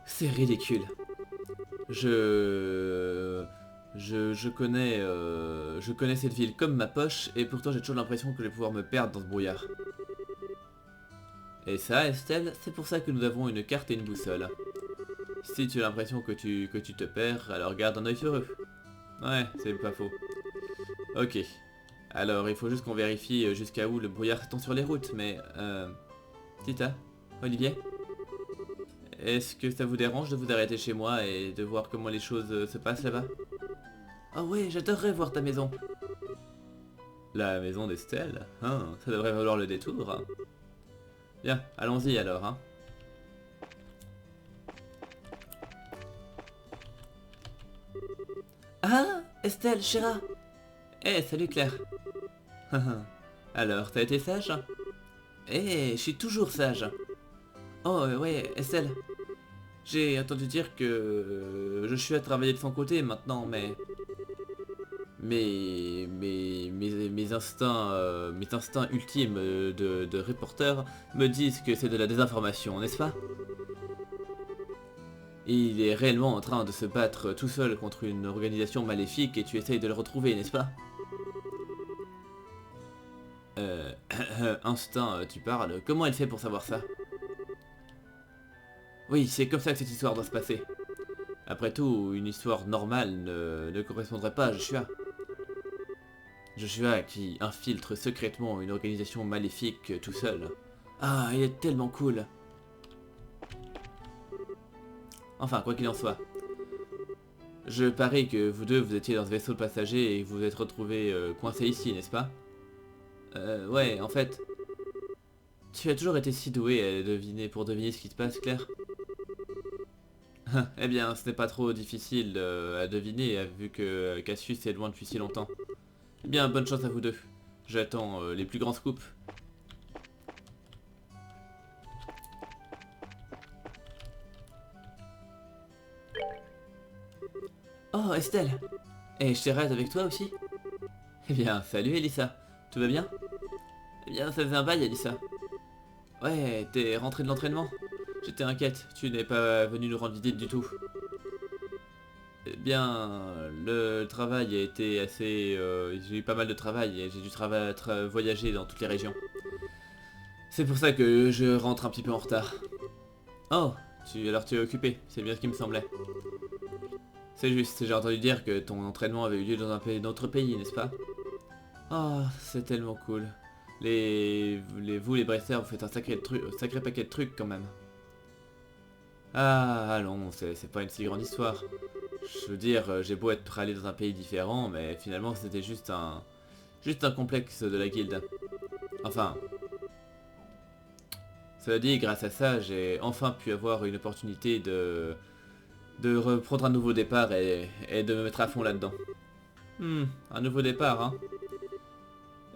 C'est ridicule. Je connais cette ville comme ma poche et pourtant j'ai toujours l'impression que je vais pouvoir me perdre dans ce brouillard. Et ça, Estelle, c'est pour ça que nous avons une carte et une boussole. Si tu as l'impression que tu te perds, alors garde un œil sur eux. Ouais, c'est pas faux. Ok. Alors il faut juste qu'on vérifie jusqu'à où le brouillard s'étend sur les routes, mais... Tita, Olivier, est-ce que ça vous dérange de vous arrêter chez moi et de voir comment les choses se passent là-bas? Oh ouais, j'adorerais voir ta maison. La maison d'Estelle? Hein, ça devrait valoir le détour. Hein. Bien, allons-y alors. Hein. Ah, Estelle, Chéra. Eh, salut Claire. Alors, t'as été sage? Eh, je suis toujours sage. Oh, ouais, Estelle. J'ai entendu dire que je suis à travailler de son côté maintenant, mais... mes instincts ultimes de reporter me disent que c'est de la désinformation, n'est-ce pas? Il est réellement en train de se battre tout seul contre une organisation maléfique et tu essayes de le retrouver, n'est-ce pas? Instinct, tu parles. Comment elle fait pour savoir ça? Oui, c'est comme ça que cette histoire doit se passer. Après tout, une histoire normale ne correspondrait pas à Joshua. Joshua qui infiltre secrètement une organisation maléfique tout seul. Ah, il est tellement cool. Enfin, quoi qu'il en soit. Je parie que vous deux, vous étiez dans ce vaisseau de passagers et que vous vous êtes retrouvés coincés ici, n'est-ce pas? Ouais, en fait... Tu as toujours été si doué à deviner, pour deviner ce qui se passe, Claire? Eh bien, ce n'est pas trop difficile à deviner, vu que Cassius est loin depuis si longtemps. Eh bien, bonne chance à vous deux. J'attends les plus grands scoops. Oh, Estelle! Et je t'arrête avec toi aussi? Eh bien, salut Elissa. Tout va bien? Eh bien, ça faisait un bail, Elissa. Ouais, t'es rentrée de l'entraînement? J'étais inquiète, tu n'es pas venu nous rendre visite du tout. Eh bien, le travail a été assez... j'ai eu pas mal de travail et j'ai dû voyager dans toutes les régions. C'est pour ça que je rentre un petit peu en retard. Oh, alors tu es occupé, c'est bien ce qui me semblait. C'est juste, j'ai entendu dire que ton entraînement avait eu lieu dans un autre pays, n'est-ce pas? Oh, c'est tellement cool. Vous les Bressers, vous faites un sacré paquet de trucs quand même. Ah, allons, c'est pas une si grande histoire. Je veux dire, j'ai beau être allé dans un pays différent, mais finalement c'était juste un complexe de la guilde. Enfin, cela dit, grâce à ça, j'ai enfin pu avoir une opportunité de reprendre un nouveau départ et de me mettre à fond là-dedans. Un nouveau départ, hein.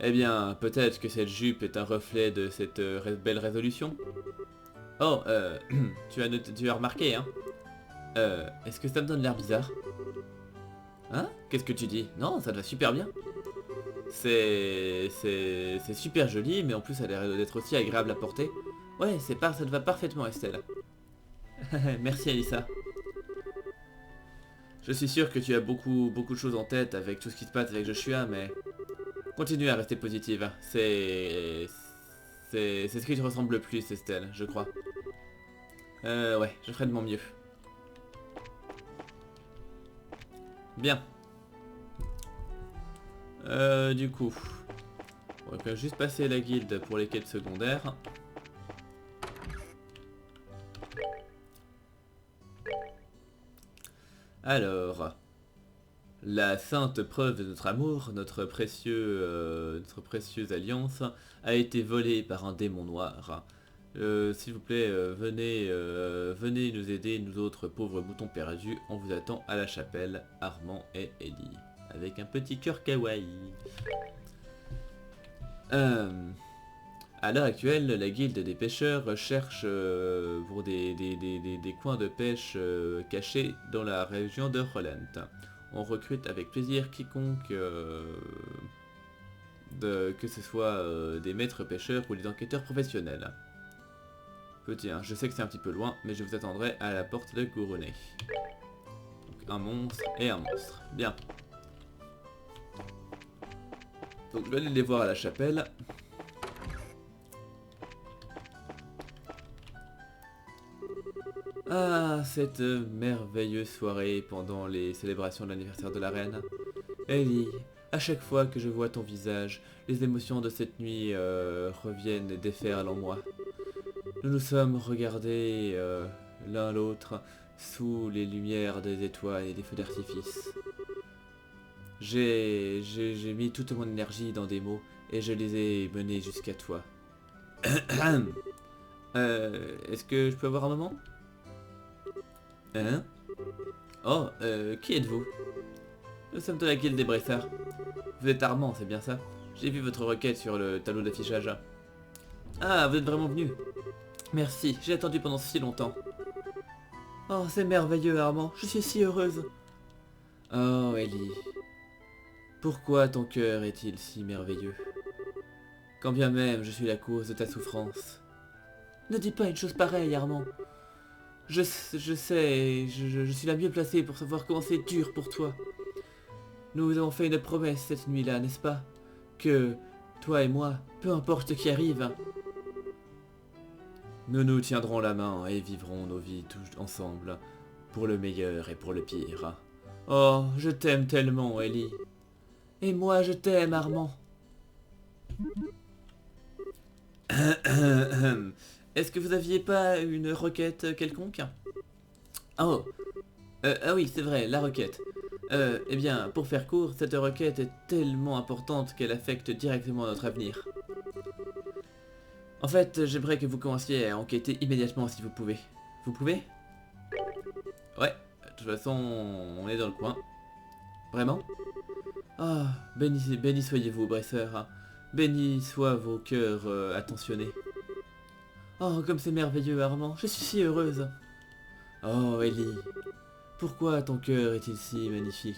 Eh bien, peut-être que cette jupe est un reflet de cette belle résolution. Oh, tu as remarqué, hein. Est-ce que ça me donne l'air bizarre? Hein? Qu'est-ce que tu dis? Non, ça te va super bien. C'est super joli, mais en plus ça a l'air d'être aussi agréable à porter. Ouais, ça te va parfaitement, Estelle. Merci, Alissa. Je suis sûr que tu as beaucoup de choses en tête avec tout ce qui se passe avec Joshua, mais... Continue à rester positive. C'est ce qui te ressemble le plus, Estelle, je crois. Ouais, je ferai de mon mieux. Bien. Du coup, on va juste passer la guilde pour les quêtes secondaires. Alors, la sainte preuve de notre amour, notre précieuse alliance, a été volée par un démon noir. S'il vous plaît, venez nous aider, nous autres pauvres moutons perdus. On vous attend à la chapelle, Armand et Ellie. Avec un petit cœur kawaii. À l'heure actuelle, la guilde des pêcheurs cherche pour des coins de pêche cachés dans la région de Holland. On recrute avec plaisir quiconque, que ce soit des maîtres pêcheurs ou des enquêteurs professionnels. Petit 1, je sais que c'est un petit peu loin, mais je vous attendrai à la porte de Gouronnet. Donc un monstre et un monstre. Bien. Donc je vais aller les voir à la chapelle. Ah, cette merveilleuse soirée pendant les célébrations de l'anniversaire de la reine. Ellie, À chaque fois que je vois ton visage, les émotions de cette nuit reviennent et déferlent en moi. Nous nous sommes regardés l'un l'autre sous les lumières des étoiles et des feux d'artifice. J'ai mis toute mon énergie dans des mots et je les ai menés jusqu'à toi. Est-ce que je peux avoir un moment? Hein? Oh, qui êtes-vous? Nous sommes de la guilde des Bressards. Vous êtes Armand, c'est bien ça? J'ai vu votre requête sur le tableau d'affichage. Ah, vous êtes vraiment venu? Merci, j'ai attendu pendant si longtemps. Oh, c'est merveilleux, Armand, je suis si heureuse. Oh, Ellie. Pourquoi ton cœur est-il si merveilleux? Quand bien même je suis la cause de ta souffrance. Ne dis pas une chose pareille, Armand. Je sais, je suis la mieux placée pour savoir comment c'est dur pour toi. Nous avons fait une promesse cette nuit-là, n'est-ce pas? Que, toi et moi, peu importe ce qui arrive, nous nous tiendrons la main et vivrons nos vies tous ensemble, pour le meilleur et pour le pire. Oh, je t'aime tellement, Ellie. Et moi, je t'aime, Armand. Est-ce que vous aviez pas une requête quelconque? Oh, ah oui, c'est vrai, la requête. Eh bien, pour faire court, cette requête est tellement importante qu'elle affecte directement notre avenir. En fait, j'aimerais que vous commenciez à enquêter immédiatement si vous pouvez. Vous pouvez? Ouais, de toute façon, on est dans le coin. Vraiment? Ah, béni soyez-vous, Bresseur. Bénis soient vos cœurs attentionnés. Oh, comme c'est merveilleux, Armand, je suis si heureuse. Oh, Ellie, pourquoi ton cœur est-il si magnifique?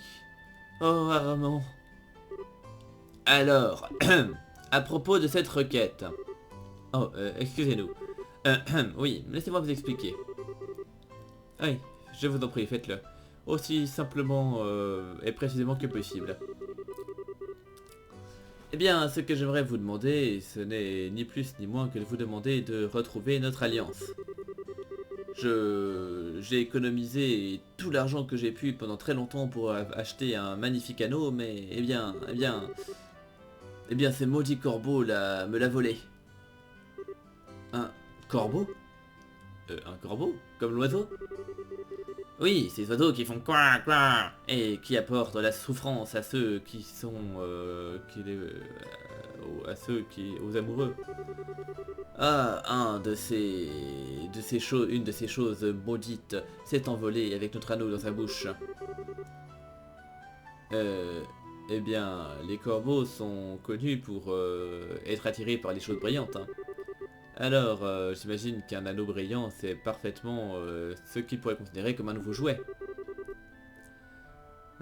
Oh, Armand. Alors, à propos de cette requête. Oh, excusez-nous. Oui, laissez-moi vous expliquer. Oui, je vous en prie, faites-le. Aussi simplement et précisément que possible. Eh bien, ce que j'aimerais vous demander, ce n'est ni plus ni moins que de vous demander de retrouver notre alliance. J'ai économisé tout l'argent que j'ai pu pendant très longtemps pour acheter un magnifique anneau, mais eh bien, ces maudits corbeaux là me l'a volé. Un corbeau? Un corbeau? Comme l'oiseau? Oui, ces oiseaux qui font quoi quoi et qui apportent la souffrance à ceux qui sont aux amoureux. Ah, une de ces choses maudites s'est envolée avec notre anneau dans sa bouche. Eh bien, les corbeaux sont connus pour être attirés par les choses brillantes. Hein. Alors, j'imagine qu'un anneau brillant, c'est parfaitement ce qu'il pourrait considérer comme un nouveau jouet.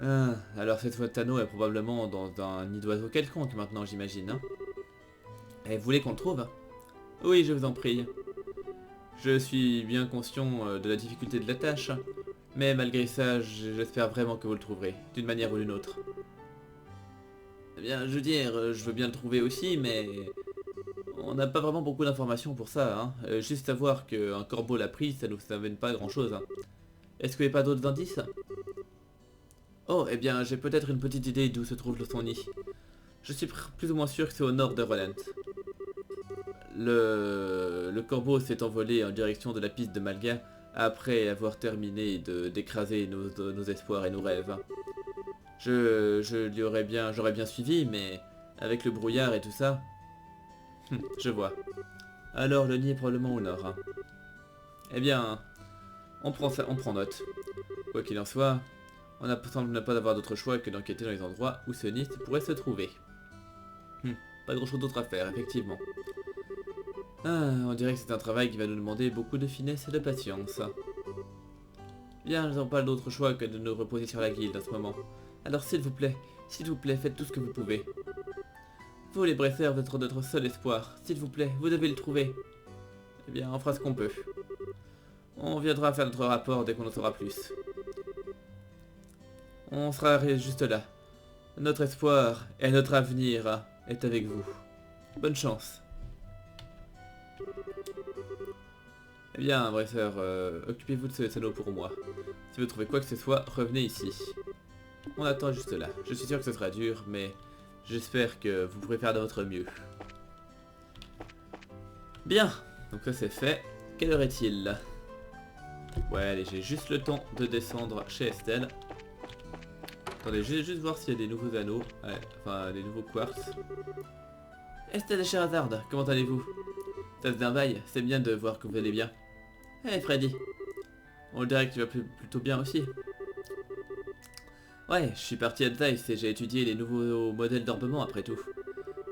Ah, alors cet anneau est probablement dans un nid d'oiseau quelconque maintenant, j'imagine. Hein. Et vous voulez qu'on le trouve? Oui, je vous en prie. Je suis bien conscient de la difficulté de la tâche, mais malgré ça, j'espère vraiment que vous le trouverez, d'une manière ou d'une autre. Eh bien, je veux dire, je veux bien le trouver aussi, mais on n'a pas vraiment beaucoup d'informations pour ça. Hein. Juste savoir qu'un corbeau l'a pris, ça nous amène pas grand-chose. Hein. Est-ce qu'il n'y a pas d'autres indices? Oh, eh bien, j'ai peut-être une petite idée d'où se trouve son nid. Je suis plus ou moins sûr que c'est au nord de Roland. Le corbeau s'est envolé en direction de la piste de Malga après avoir terminé d'écraser nos espoirs et nos rêves. J'aurais bien suivi, mais avec le brouillard et tout ça... je vois. Alors le nid est probablement au nord. Hein. Eh bien, on prend note. Quoi qu'il en soit, on semble ne pas avoir d'autre choix que d'enquêter dans les endroits où ce nid pourrait se trouver. Pas grand chose d'autre à faire, effectivement. Ah, on dirait que c'est un travail qui va nous demander beaucoup de finesse et de patience. Bien, nous n'avons pas d'autre choix que de nous reposer sur la guilde en ce moment. Alors s'il vous plaît, faites tout ce que vous pouvez. Vous les Bressers, vous êtes notre seul espoir. S'il vous plaît, vous devez le trouver. Eh bien, on fera ce qu'on peut. On viendra faire notre rapport dès qu'on en saura plus. On sera juste là. Notre espoir et notre avenir est avec vous. Bonne chance. Eh bien, Bresser, occupez-vous de ce anneau pour moi. Si vous trouvez quoi que ce soit, revenez ici. On attend juste là. Je suis sûr que ce sera dur, mais j'espère que vous pourrez faire de votre mieux. Bien, donc ça c'est fait. Quelle heure est-il? Ouais, allez, j'ai juste le temps de descendre chez Estelle. Attendez, je vais juste voir s'il y a des nouveaux anneaux. Ouais, enfin, des nouveaux quartz. Estelle et Sherazade, comment allez-vous? Ça faisait un bail, c'est bien de voir que vous allez bien. Hey Freddy, on dirait que tu vas plutôt bien aussi. Ouais, je suis parti à Zeiss et j'ai étudié les nouveaux modèles d'ornement après tout.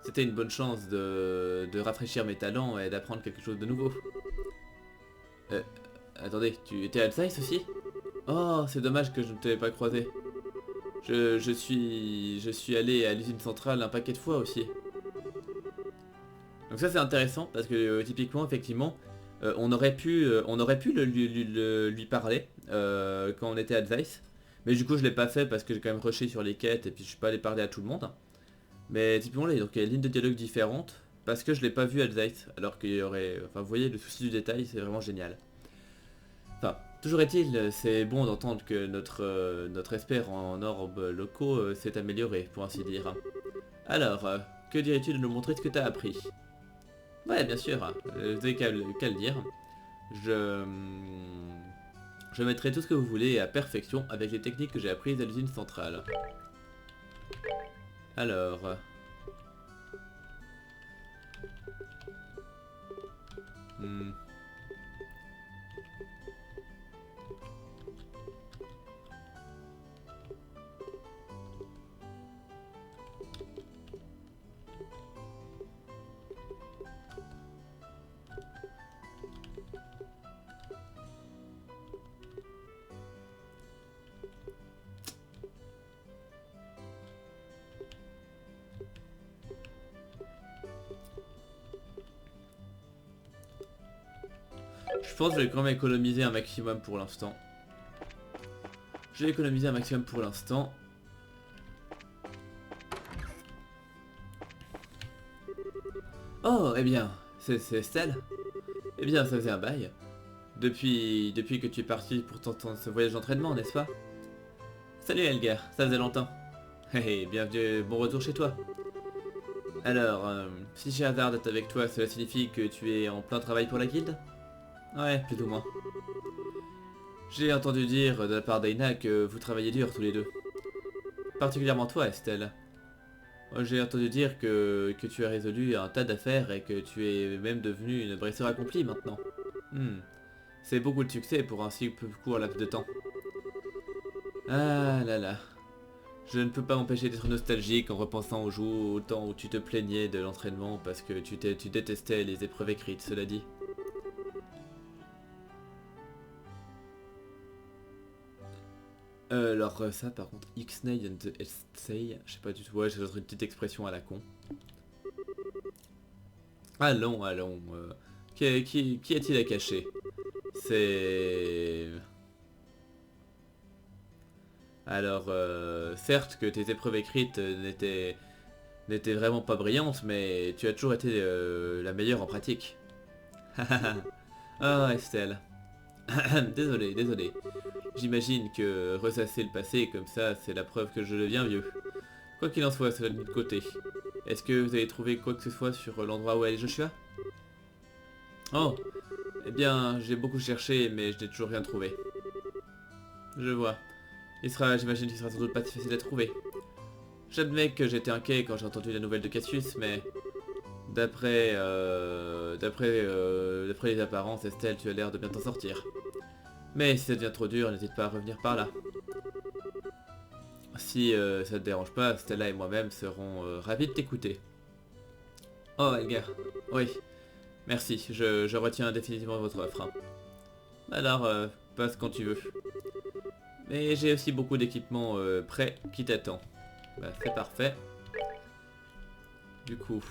C'était une bonne chance de rafraîchir mes talents et d'apprendre quelque chose de nouveau. Attendez, tu étais à Zeiss aussi? Oh, c'est dommage que je ne t'avais pas croisé. Je suis allé à l'usine centrale un paquet de fois aussi. Donc ça c'est intéressant parce que typiquement, effectivement, on aurait pu lui parler quand on était à Zeiss. Mais du coup je l'ai pas fait parce que j'ai quand même rushé sur les quêtes et puis je suis pas allé parler à tout le monde. Mais typiquement là, donc il y a une ligne de dialogue différente parce que je l'ai pas vu à Zeiss alors qu'il y aurait... Enfin vous voyez, le souci du détail c'est vraiment génial. Enfin, toujours est-il, c'est bon d'entendre que notre expert en orbes locaux s'est amélioré, pour ainsi dire. Alors, que dirais-tu de nous montrer ce que t'as appris? Ouais, bien sûr, vous n'avez qu'à le dire. Je... Je mettrai tout ce que vous voulez à perfection avec les techniques que j'ai apprises à l'usine centrale. Alors... hmm. Je pense que je vais quand même économiser un maximum pour l'instant. Je vais économiser un maximum pour l'instant. Oh, eh bien, c'est Estelle. Eh bien, ça faisait un bail. Depuis que tu es parti pour ce voyage d'entraînement, n'est-ce pas? Salut Elgar, ça faisait longtemps. Hé, bienvenue, bon retour chez toi. Alors, si Sherazade est avec toi, cela signifie que tu es en plein travail pour la guilde? Ouais, plus ou moins. J'ai entendu dire de la part d'Aina que vous travaillez dur tous les deux. Particulièrement toi, Estelle. J'ai entendu dire que tu as résolu un tas d'affaires et que tu es même devenu une bresseur accomplie maintenant. Hmm. C'est beaucoup de succès pour un si peu court laps de temps. Ah là là. Je ne peux pas m'empêcher d'être nostalgique en repensant au temps où tu te plaignais de l'entraînement parce que tu détestais les épreuves écrites, cela dit. Alors ça par contre, Ixnay and the Essay, je sais pas du tout, ouais j'ai une petite expression à la con. Allons, allons, qui a-t-il à cacher? C'est... Alors, certes que tes épreuves écrites n'étaient vraiment pas brillantes, mais tu as toujours été la meilleure en pratique. Ah Estelle. Désolé, désolé. J'imagine que ressasser le passé comme ça, c'est la preuve que je deviens vieux. Quoi qu'il en soit, cela de côté. Est-ce que vous avez trouvé quoi que ce soit sur l'endroit où est Joshua? Oh, eh bien, j'ai beaucoup cherché, mais je n'ai toujours rien trouvé. Je vois. J'imagine qu'il sera sans doute pas si facile à trouver. J'admets que j'étais inquiet quand j'ai entendu la nouvelle de Cassius, mais d'après les apparences, Estelle, tu as l'air de bien t'en sortir. Mais si ça devient trop dur, n'hésite pas à revenir par là. Si ça te dérange pas, Stella et moi-même serons ravis de t'écouter. Oh, Elgar. Oui. Merci, je retiens définitivement votre offre. Hein. Alors, passe quand tu veux. Mais j'ai aussi beaucoup d'équipements prêts qui t'attend. Bah, c'est parfait. Du coup...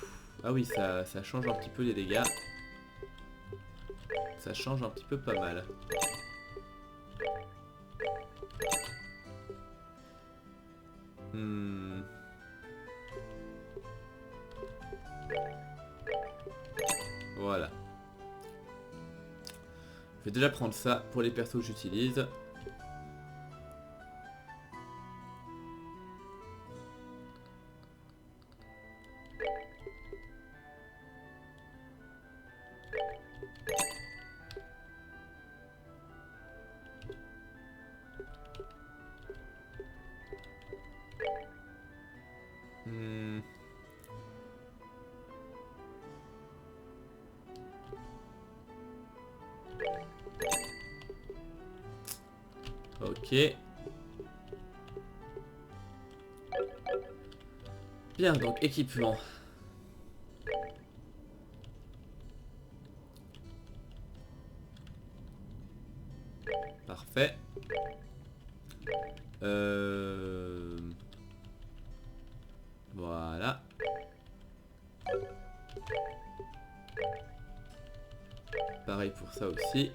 Ah oui, ça change un petit peu les dégâts. Ça change un petit peu pas mal. Voilà. Je vais déjà prendre ça pour les persos que j'utilise. Hmm. Ok. Bien, donc équipement. Parfait. Voilà. Pareil pour ça aussi.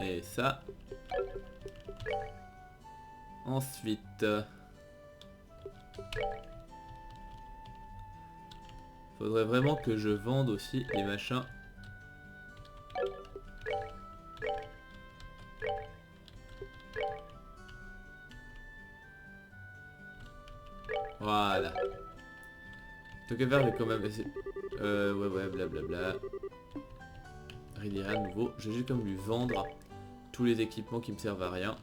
Et ça. Ensuite. Faudrait vraiment que je vende aussi les machins. Voilà. Donc à faire, je vais quand même essayer. Ouais, blablabla. Rien à nouveau. Je vais juste comme lui vendre tous les équipements qui me servent à rien.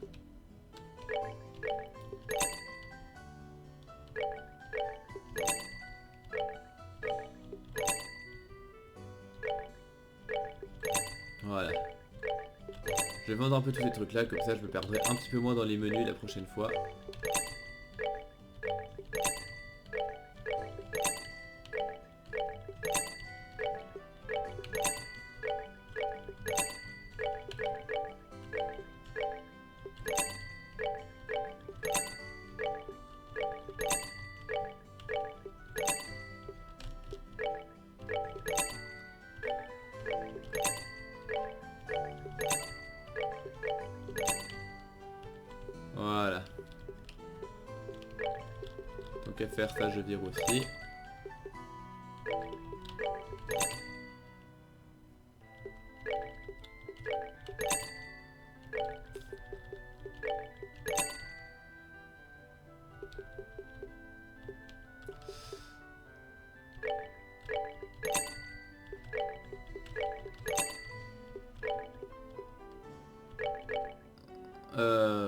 Voilà. Je vais vendre un peu tous ces trucs là, comme ça je me perdrai un petit peu moins dans les menus la prochaine fois. Voilà. Donc à faire ça, je vire aussi.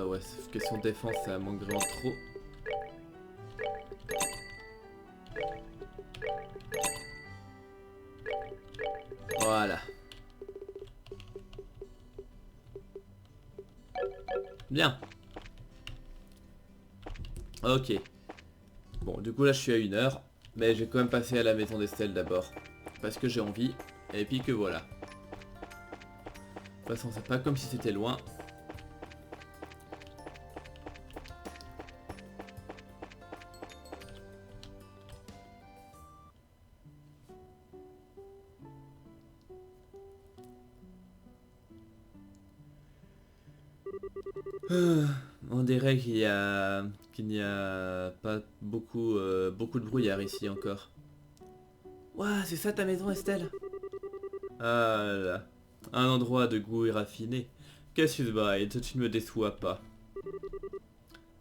Ouais, question de défense, ça manque vraiment trop. Voilà. Bien. Ok. Bon, du coup là je suis à 1 heure. Mais je vais quand même passer à la maison d'Estelle d'abord. Parce que j'ai envie. Et puis que voilà. De toute façon, c'est pas comme si c'était loin. On dirait qu'il n'y a pas beaucoup de brouillard ici encore. Ouah, c'est ça ta maison, Estelle? Ah là, un endroit de goût raffiné. Cassius Bride, tu ne me déçois pas.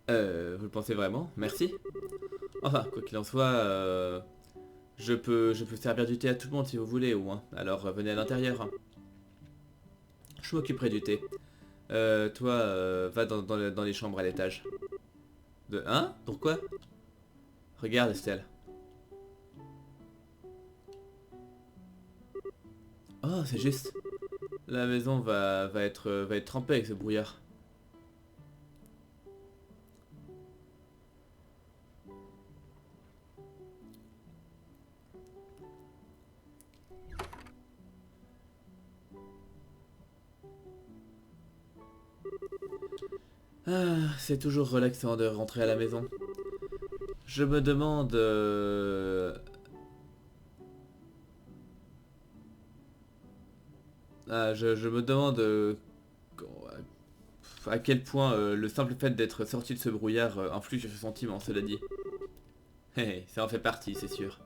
Vous le pensez vraiment? Merci. Enfin, quoi qu'il en soit, je peux servir du thé à tout le monde si vous voulez, au moins. Alors venez à l'intérieur. Hein. Je m'occuperai du thé. Toi, va dans les chambres à l'étage. De hein? Pourquoi? Regarde, Estelle. Oh, c'est juste. La maison va être trempée avec ce brouillard. Ah, c'est toujours relaxant de rentrer à la maison. Je me demande... je me demande à quel point le simple fait d'être sorti de ce brouillard influe sur ce sentiment, cela dit. Hé, hé, ça en fait partie, c'est sûr.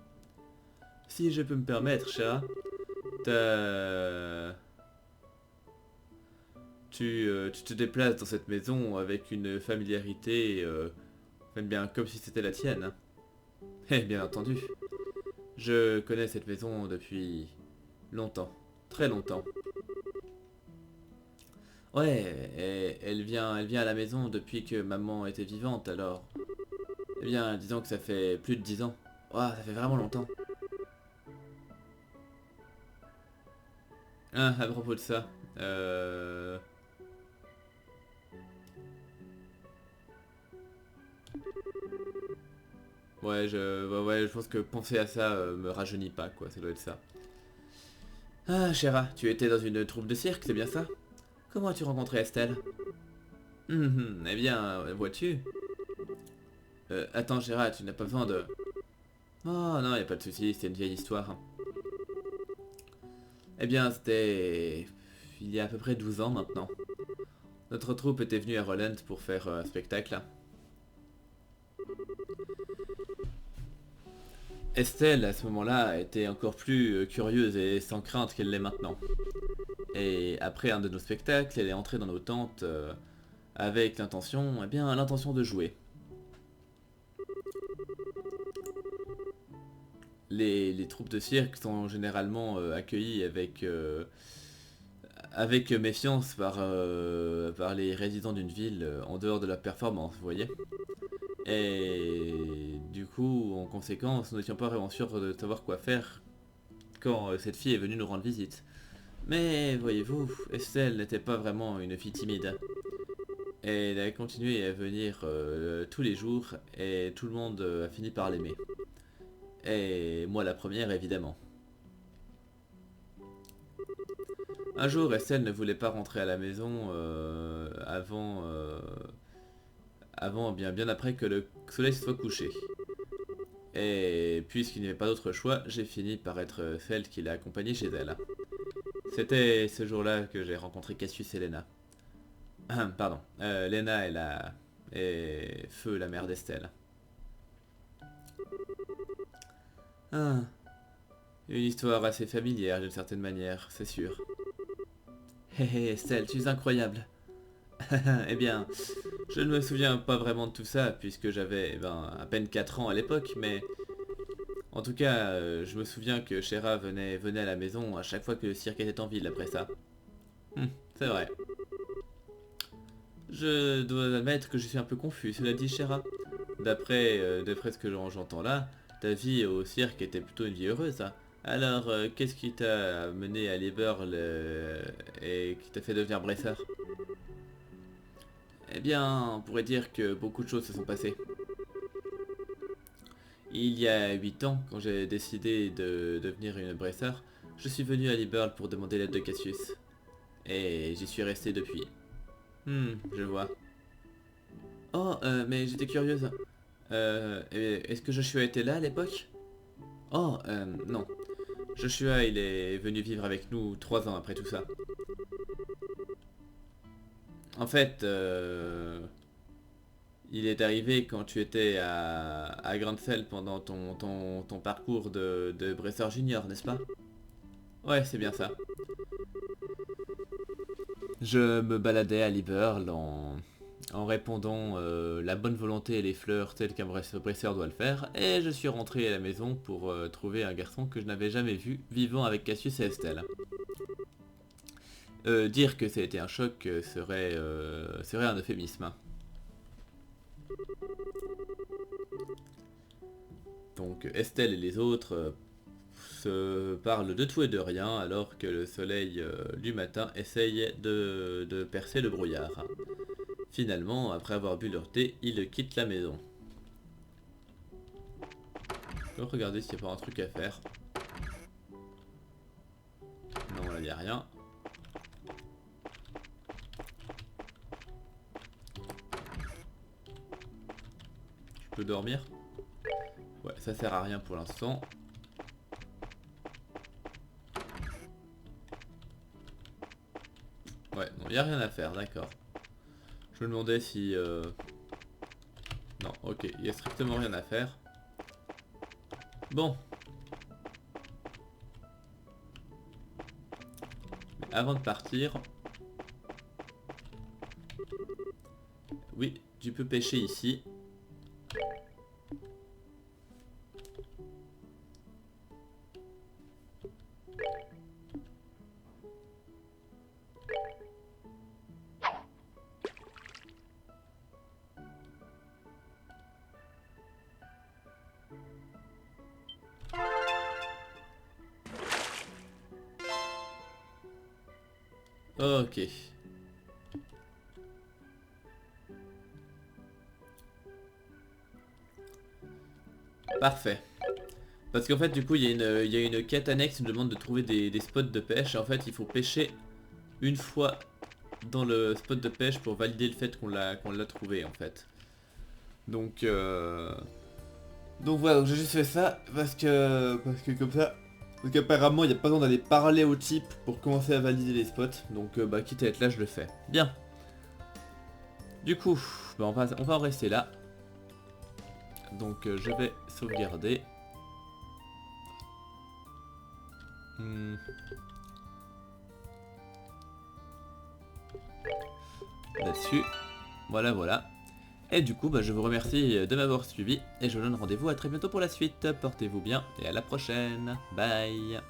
Si je peux me permettre, chat, t'as... tu te déplaces dans cette maison avec une familiarité, même bien comme si c'était la tienne. Hein. Eh bien entendu, je connais cette maison depuis longtemps, très longtemps. Ouais, elle vient à la maison depuis que maman était vivante, alors Eh bien, disons que ça fait plus de 10 ans. Ouah, ça fait vraiment longtemps. Ah, à propos de ça. Ouais, je pense que penser à ça me rajeunit pas, quoi, ça doit être ça. Ah, Chéra, tu étais dans une troupe de cirque, c'est bien ça? Comment as-tu rencontré Estelle? Eh bien, vois-tu? Attends, Chéra, tu n'as pas besoin de... Oh non, y a pas de souci, c'est une vieille histoire, hein. Eh bien, c'était... il y a à peu près 12 ans maintenant. Notre troupe était venue à Roland pour faire un spectacle. Estelle, à ce moment-là, était encore plus curieuse et sans crainte qu'elle l'est maintenant. Et après un de nos spectacles, elle est entrée dans nos tentes avec l'intention, eh bien, l'intention de jouer. Les troupes de cirque sont généralement accueillies avec méfiance par les résidents d'une ville en dehors de la performance, vous voyez. Et du coup, en conséquence, nous n'étions pas vraiment sûrs de savoir quoi faire quand cette fille est venue nous rendre visite. Mais voyez-vous, Estelle n'était pas vraiment une fille timide. Et elle a continué à venir tous les jours et tout le monde a fini par l'aimer. Et moi la première évidemment. Un jour, Estelle ne voulait pas rentrer à la maison avant bien après que le soleil se soit couché. Et puisqu'il n'y avait pas d'autre choix, j'ai fini par être celle qui l'a accompagnée chez elle. C'était ce jour-là que j'ai rencontré Cassius et Lena. Pardon, Lena et Feu, la mère d'Estelle. Ah, une histoire assez familière d'une certaine manière, c'est sûr. Hé hé, Estelle, tu es incroyable. Eh bien, je ne me souviens pas vraiment de tout ça, puisque j'avais à peine 4 ans à l'époque, mais en tout cas, je me souviens que Shera venait à la maison à chaque fois que le cirque était en ville après ça. C'est vrai. Je dois admettre que je suis un peu confus, cela dit Shera. D'après ce que j'entends là, ta vie au cirque était plutôt une vie heureuse, hein. Alors, qu'est-ce qui t'a mené à Liberl et qui t'a fait devenir brasseur? Eh bien, on pourrait dire que beaucoup de choses se sont passées. Il y a 8 ans, quand j'ai décidé de devenir une brasseur, je suis venu à Liberl pour demander l'aide de Cassius. Et j'y suis resté depuis. Je vois. Oh, mais j'étais curieuse. Est-ce que Joshua était là à l'époque? Oh, non. Joshua, il est venu vivre avec nous 3 ans après tout ça. En fait, il est arrivé quand tu étais à Grandsell pendant ton parcours de Bracer Junior, n'est-ce pas? Ouais, c'est bien ça. Je me baladais à Liberl en répondant la bonne volonté et les fleurs telles qu'un bracer doit le faire, et je suis rentré à la maison pour trouver un garçon que je n'avais jamais vu vivant avec Cassius et Estelle. Dire que ça a été un choc serait un euphémisme. Donc Estelle et les autres se parlent de tout et de rien alors que le soleil du matin essaye de percer le brouillard. Finalement, après avoir bu leur thé, ils quittent la maison. Je vais regarder s'il n'y a pas un truc à faire. Non, là il n'y a rien. Je peux dormir? Ouais, ça sert à rien pour l'instant. Ouais, non, il n'y a rien à faire, d'accord. Je me demandais si... Non, ok, il n'y a strictement rien à faire. Bon. Mais avant de partir... Oui, tu peux pêcher ici. Ok. Parfait. Parce qu'en fait, du coup, il y a une quête annexe qui nous demande de trouver des spots de pêche. Et en fait, il faut pêcher une fois dans le spot de pêche pour valider le fait qu'on l'a trouvé, en fait. Donc, donc voilà, donc j'ai juste fait ça parce que comme ça, parce qu'apparemment, il n'y a pas besoin d'aller parler au type pour commencer à valider les spots. Donc, bah, quitte à être là, je le fais. Bien. Du coup, bah, on va en rester là. Donc, je vais sauvegarder. Là-dessus. Voilà, voilà. Et du coup, bah, je vous remercie de m'avoir suivi et je vous donne rendez-vous à très bientôt pour la suite. Portez-vous bien et à la prochaine. Bye.